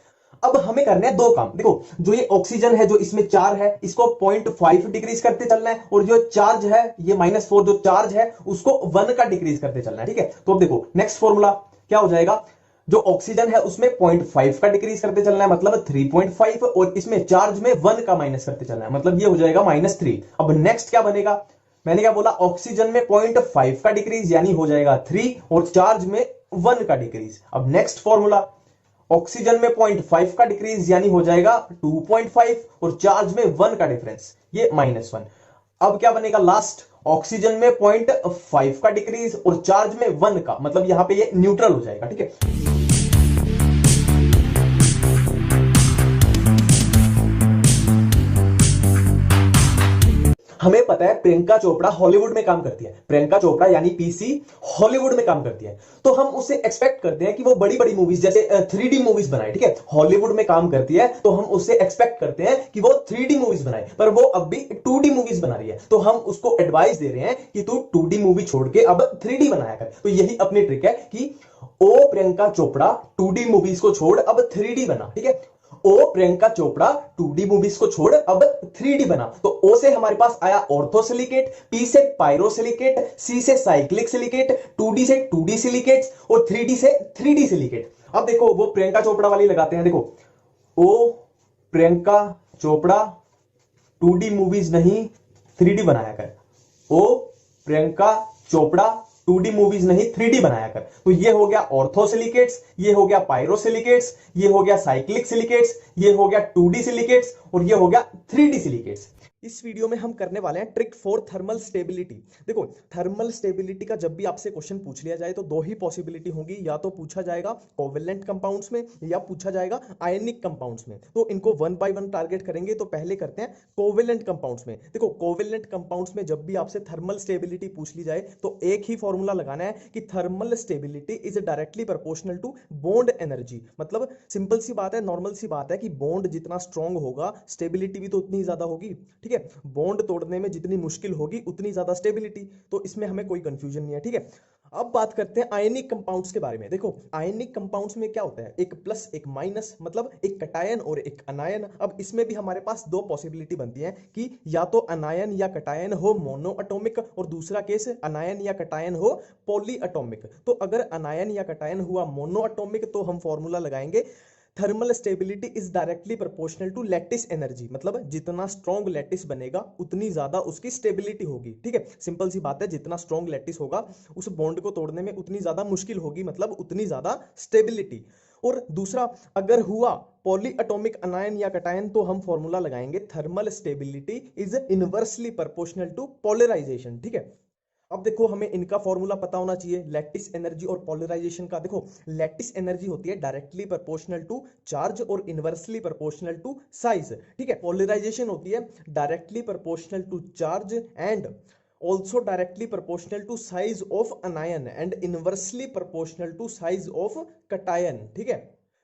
अब हमें करना है दो काम। देखो जो ये ऑक्सीजन है, जो इसमें 4 है, इसको 0.5 डिक्रीज करते चलना है, और जो चार्ज है ये -4 जो चार्ज है उसको 1 का डिक्रीज करते चलना है, ठीक है। तो अब देखो नेक्स्ट फॉर्मूला क्या हो जाएगा, जो ऑक्सीजन है उसमें 0.5 का डिक्रीज करते चलना है मतलब 3.5, और इसमें चार्ज में 1 का माइनस करते चलना है मतलब ये हो जाएगा -3। अब नेक्स्ट क्या बनेगा, मैंने क्या बोला, ऑक्सीजन में 0.5 का डिक्रीज यानी हो जाएगा 3, और चार्ज में 1 का डिक्रीज। अब नेक्स्ट फॉर्मूला, ऑक्सीजन में 0.5 का डिक्रीज यानी हो जाएगा 2.5, और चार्ज में 1 का डिफरेंस ये -1। अब क्या बनेगा लास्ट, ऑक्सीजन में 0.5 का डिक्रीज और चार्ज में 1 का, मतलब यहां पे ये न्यूट्रल हो जाएगा, ठीक है। हमें पता है प्रियंका चोपड़ा हॉलीवुड में काम करती है, प्रियंका चोपड़ा यानी पीसी हॉलीवुड में काम करती है, तो हम उससे एक्सपेक्ट करते हैं कि वो बड़ी बड़ी मूवीज जैसे 3D मूवीज बनाए, ठीक है। हॉलीवुड में काम करती है तो हम उससे एक्सपेक्ट करते हैं कि वो 3D मूवीज बनाए, पर वो अब भी 2D मूवीज बना रही है, तो हम उसको एडवाइस दे रहे हैं कि तू 2D मूवी छोड़ के अब 3D बनाया कर। तो यही अपनी ट्रिक है कि ओ प्रियंका चोपड़ा 2D मूवीज को छोड़ अब 3D बना, ठीक है। ओ प्रियंका चोपड़ा 2D मूवीज को छोड़ अब 3D बना। तो ओ से हमारे पास आया ऑर्थोसिलिकेट, पी से पायरोसिलिकेट, सी से साइक्लिक सिलिकेट, 2D से 2D सिलिकेट्स, और 3D से 3D सिलिकेट। अब देखो वो प्रियंका चोपड़ा वाली लगाते हैं। देखो ओ प्रियंका चोपड़ा 2D मूवीज नहीं 3D बनाया कर, ओ प्रियंका चोपड़ा 2D मूवीज नहीं 3D बनाया कर। तो ये हो गया ऑर्थोसिलिकेट्स, ये हो गया पायरोसिलिकेट्स, ये हो गया साइक्लिक सिलिकेट्स, ये हो गया 2D सिलिकेट्स, और ये हो गया 3D सिलिकेट्स। इस वीडियो में हम करने वाले हैं ट्रिक फॉर थर्मल स्टेबिलिटी। देखो थर्मल स्टेबिलिटी का जब भी आपसे क्वेश्चन पूछ लिया जाए तो दो ही पॉसिबिलिटी होगी, या तो पूछा जाएगा कोवेलेंट कंपाउंड्स में या पूछा जाएगा आयनिक कंपाउंड्स में। तो इनको 1 बाय 1 टारगेट करेंगे। तो पहले करते हैं कोवेलेंट कंपाउंड्स में। देखो कोवेलेंट कंपाउंड्स में जब भी आपसे थर्मल स्टेबिलिटी पूछ ली जाए तो एक ही फॉर्मूला लगाना है कि thermal stability is directly proportional to bond energy. मतलब सिंपल सी बात है, नॉर्मल सी बात है कि बॉन्ड जितना स्ट्रांग होगा स्टेबिलिटी भी तो उतनी ज्यादा होगी, ठीक है। बॉन्ड तोड़ने में जितनी मुश्किल होगी उतनी ज्यादा स्टेबिलिटी। तो इसमें हमें कोई कंफ्यूजन नहीं है, ठीक है। अब बात करते हैं आयनिक कंपाउंड्स के बारे में। देखो आयनिक कंपाउंड्स में क्या होता है, एक प्लस एक माइनस, मतलब एक कटायन और एक अनायन। अब इसमें भी हमारे पास दो पॉसिबिलिटी बनती है कि या तो अनायन या कटायन हो मोनो एटॉमिक, और दूसरा केस अनायन या कटायन हो पॉली एटॉमिक। तो अगर अनायन या कटायन हुआ मोनो एटॉमिक तो हम फॉर्मूला लगाएंगे thermal stability is directly proportional to lattice energy. मतलब जितना स्ट्रॉन्ग लैटिस बनेगा उतनी ज्यादा उसकी स्टेबिलिटी होगी, ठीक है। सिंपल सी बात है, जितना स्ट्रॉन्ग लैटिस होगा उस बॉन्ड को तोड़ने में उतनी ज्यादा मुश्किल होगी, मतलब उतनी ज्यादा स्टेबिलिटी। और दूसरा, अगर हुआ पॉली एटॉमिक अनायन या कटायन तो हम फॉर्मूला लगाएंगे thermal stability is inversely proportional to polarisation. ठीक है, अब देखो हमें इनका फॉर्मूला पता होना चाहिए, लैटिस एनर्जी और पोलराइजेशन का। देखो लैटिस एनर्जी होती है डायरेक्टली प्रोपोर्शनल टू चार्ज और इनवर्सली प्रोपोर्शनल टू साइज। ठीक है, पोलराइजेशन होती है directly proportional to charge and also directly proportional to size of anion and inversely proportional to size of cation। ठीक है,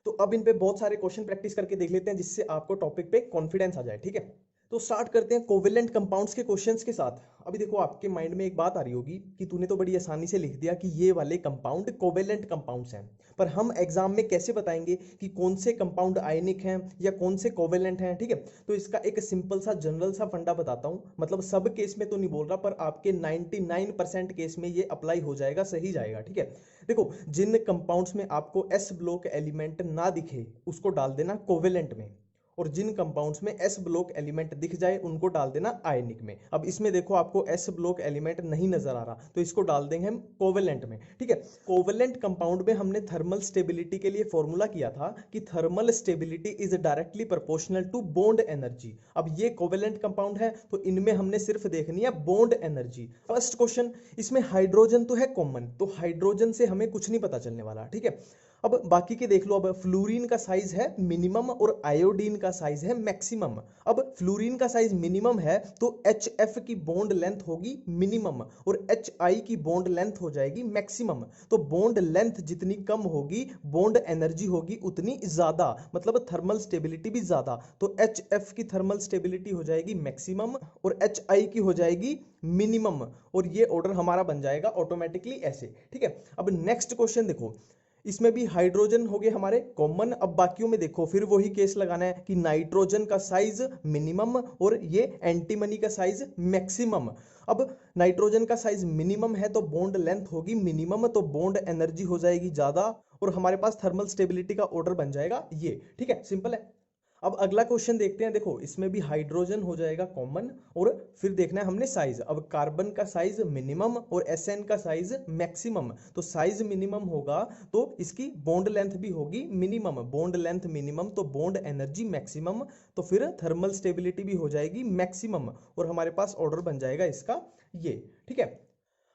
तो अब इन पे बहुत सारे क्वेश्चन प्रैक्टिस करके देख लेते हैं जिससे आपको टॉपिक पे कॉन्फिडेंस आ जाए। ठीक है, तो स्टार्ट करते हैं कोवेलेंट कंपाउंड्स के क्वेश्चंस के साथ। अभी देखो आपके माइंड में एक बात आ रही होगी कि तूने तो बड़ी आसानी से लिख दिया कि ये वाले कंपाउंड कोवेलेंट कंपाउंड्स हैं, पर हम एग्जाम में कैसे बताएंगे कि कौन से कंपाउंड आयनिक हैं या कौन से कोवेलेंट हैं। ठीक है, तो इसका एक सिंपल सा जनरल सा फंडा बताता हूं, मतलब सब केस में तो नहीं बोल रहा पर आपके 99% केस में ये अप्लाई हो जाएगा, सही जाएगा। ठीक है, देखो जिन कंपाउंड्स में आपको एस ब्लॉक एलिमेंट ना दिखे उसको डाल देना कोवेलेंट में, और जिन कंपाउंड्स में एस ब्लॉक एलिमेंट दिख जाए उनको डाल देना आयनिक में। अब इसमें देखो आपको एस ब्लॉक एलिमेंट नहीं नजर आ रहा तो इसको डाल देंगे हम कोवेलेंट में। ठीक है, कोवेलेंट कंपाउंड में हमने थर्मल स्टेबिलिटी के लिए फॉर्मूला किया था कि thermal stability is directly proportional to bond energy. अब ये कोवेलेंट कंपाउंड है तो इनमें हमने सिर्फ देखनी है बॉन्ड एनर्जी। फर्स्ट क्वेश्चन, इसमें हाइड्रोजन तो है कॉमन, तो हाइड्रोजन से हमें कुछ नहीं पता चलने वाला। ठीक है, अब बाकी के देख लो। अब फ्लोरीन का साइज है मिनिमम और आयोडीन का साइज है मैक्सिमम। अब फ्लोरीन का साइज मिनिमम है तो HF की बॉन्ड लेंथ होगी मिनिमम और HI की बॉन्ड लेंथ हो जाएगी मैक्सिमम। तो बॉन्ड लेंथ जितनी कम होगी बॉन्ड एनर्जी होगी उतनी ज्यादा, मतलब थर्मल स्टेबिलिटी भी ज्यादा। तो HF की थर्मल स्टेबिलिटी हो जाएगी मैक्सिमम और HI की हो जाएगी मिनिमम, और ये ऑर्डर हमारा बन जाएगा ऑटोमेटिकली ऐसे। ठीक है, अब नेक्स्ट क्वेश्चन देखो, इसमें भी हाइड्रोजन हो गए हमारे कॉमन। अब बाकियों में देखो फिर वही केस लगाना है कि नाइट्रोजन का साइज मिनिमम और ये एंटीमनी का साइज मैक्सिमम। अब नाइट्रोजन का साइज मिनिमम है तो बॉन्ड लेंथ होगी मिनिमम, तो बॉन्ड एनर्जी हो जाएगी ज्यादा और हमारे पास थर्मल स्टेबिलिटी का ऑर्डर बन जाएगा ये। ठीक है, सिंपल है। अब अगला क्वेश्चन देखते हैं। देखो इसमें भी हाइड्रोजन हो जाएगा कॉमन और फिर देखना है हमने साइज। अब कार्बन का साइज मिनिमम और एसएन का साइज मैक्सिमम, तो साइज मिनिमम होगा तो इसकी बॉन्ड लेंथ भी होगी मिनिमम, बॉन्ड लेंथ मिनिमम तो बॉन्ड एनर्जी मैक्सिमम, तो फिर थर्मल स्टेबिलिटी भी हो जाएगी मैक्सिमम और हमारे पास ऑर्डर बन जाएगा इसका ये। ठीक है,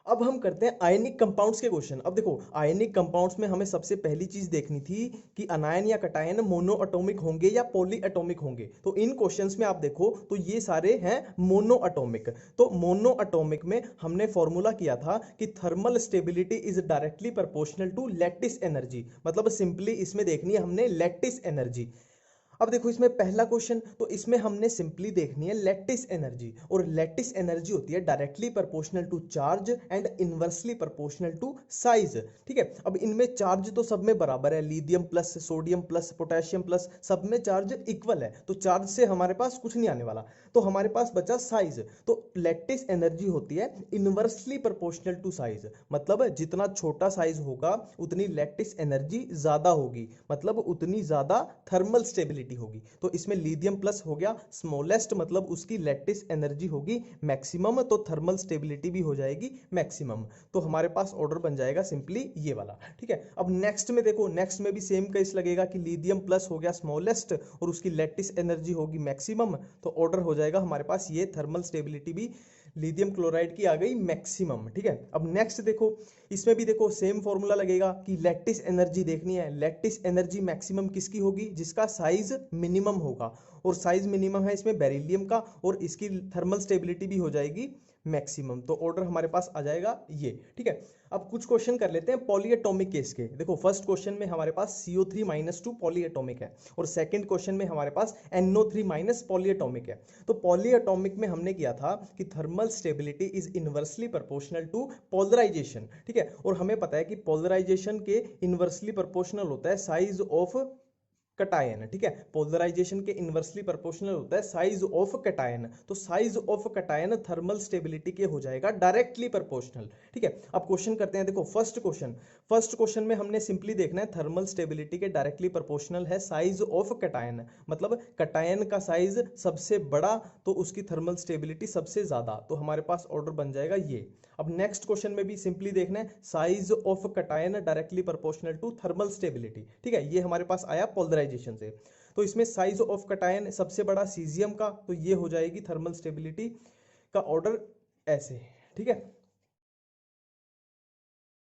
अब हम करते हैं आयनिक कंपाउंड्स के क्वेश्चन। अब देखो आयनिक कंपाउंड्स में हमें सबसे पहली चीज देखनी थी कि अनायन या कटायन मोनो एटॉमिक होंगे या पॉली एटॉमिक होंगे। तो इन क्वेश्चंस में आप देखो तो ये सारे हैं मोनो एटॉमिक। तो मोनो एटॉमिक में हमने फॉर्मूला किया था कि thermal stability is directly proportional to lattice energy, मतलब सिंपली इसमें देखनी है हमने लैटिस एनर्जी। अब देखो इसमें पहला क्वेश्चन, तो इसमें हमने सिंपली देखनी है लैटिस एनर्जी, और लैटिस एनर्जी होती है directly proportional to charge and inversely proportional to size. ठीक है, अब इनमें चार्ज तो सब में बराबर है, lithium plus sodium plus potassium plus सब में चार्ज इक्वल है, तो चार्ज से हमारे पास कुछ नहीं आने वाला। तो हमारे पास बचा साइज, तो लैटिस एनर्जी होती है इनवर्सली प्रोपोर्शनल टू साइज, मतलब जितना छोटा साइज होगा उतनी लैटिस एनर्जी ज्यादा होगी, मतलब उतनी ज्यादा थर्मल स्टेबिलिटी होगी। तो इसमें लिथियम प्लस हो गया स्मॉलेस्ट, मतलब उसकी लैटिस एनर्जी होगी मैक्सिमम, तो थर्मल स्टेबिलिटी भी हो जाएगी मैक्सिमम। तो हमारे पास ऑर्डर बन जाएगा सिंपली ये वाला। ठीक है, अब नेक्स्ट में देखो, नेक्स्ट में भी सेम केस लगेगा कि लिथियम प्लस हो गया स्मॉलेस्ट और उसकी लैटिस एनर्जी होगी मैक्सिमम, तो ऑर्डर हो जाएगा हमारे पास ये थर्मल स्टेबिलिटी भी लिथियम क्लोराइड की आ गई मैक्सिमम। ठीक है, अब नेक्स्ट देखो, इसमें भी देखो सेम फॉर्मूला लगेगा कि लैटिस एनर्जी देखनी है। लैटिस एनर्जी मैक्सिमम किसकी होगी? जिसका साइज मिनिमम होगा, और साइज मिनिमम है इसमें बेरिलियम का, और इसकी थर्मल स्टेबिलिटी भी हो जाएगी मैक्सिमम। तो ऑर्डर हमारे पास आ जाएगा ये। ठीक है, अब कुछ क्वेश्चन कर लेते हैं पॉलीएटॉमिक केस के। देखो फर्स्ट क्वेश्चन में हमारे पास CO3-2 पॉलीएटॉमिक है, और सेकंड क्वेश्चन में हमारे पास NO3- पॉलीएटॉमिक है। तो पॉलीएटॉमिक में हमने किया था कि thermal stability is inversely proportional to polarisation. ठीक है, और हमें पता है कि पोलराइजेशन के इनवर्सली प्रोपोर्शनल होता है साइज ऑफ कटायन, ठीक है। पोलराइजेशन के इनवर्सली प्रोपोर्शनल होता है साइज ऑफ कटायन, तो size of cation thermal stability के हो जाएगा डायरेक्टली प्रोपोर्शनल, ठीक है। अब क्वेश्चन करते हैं, देखो फर्स्ट क्वेश्चन में हमने सिंपली देखना है थर्मल स्टेबिलिटी के डायरेक्टली प्रोपोर्शनल है साइज ऑफ कटायन, मतलब कटायन का साइज सबसे बड़ा तो उसकी थर्मल स्टेबिलिटी सबसे ज्यादा, तो हमारे पास ऑर्डर बन जाएगा ये। अब नेक्स्ट क्वेश्चन में भी सिंपली देखना है size of cation directly proportional to thermal stability, ठीक है। ये हमारे पास आया पोलराइजेशन से, तो इसमें साइज ऑफ कटायन सबसे बड़ा सीजियम का, तो ये हो जाएगी थर्मल स्टेबिलिटी का ऑर्डर ऐसे, ठीक है।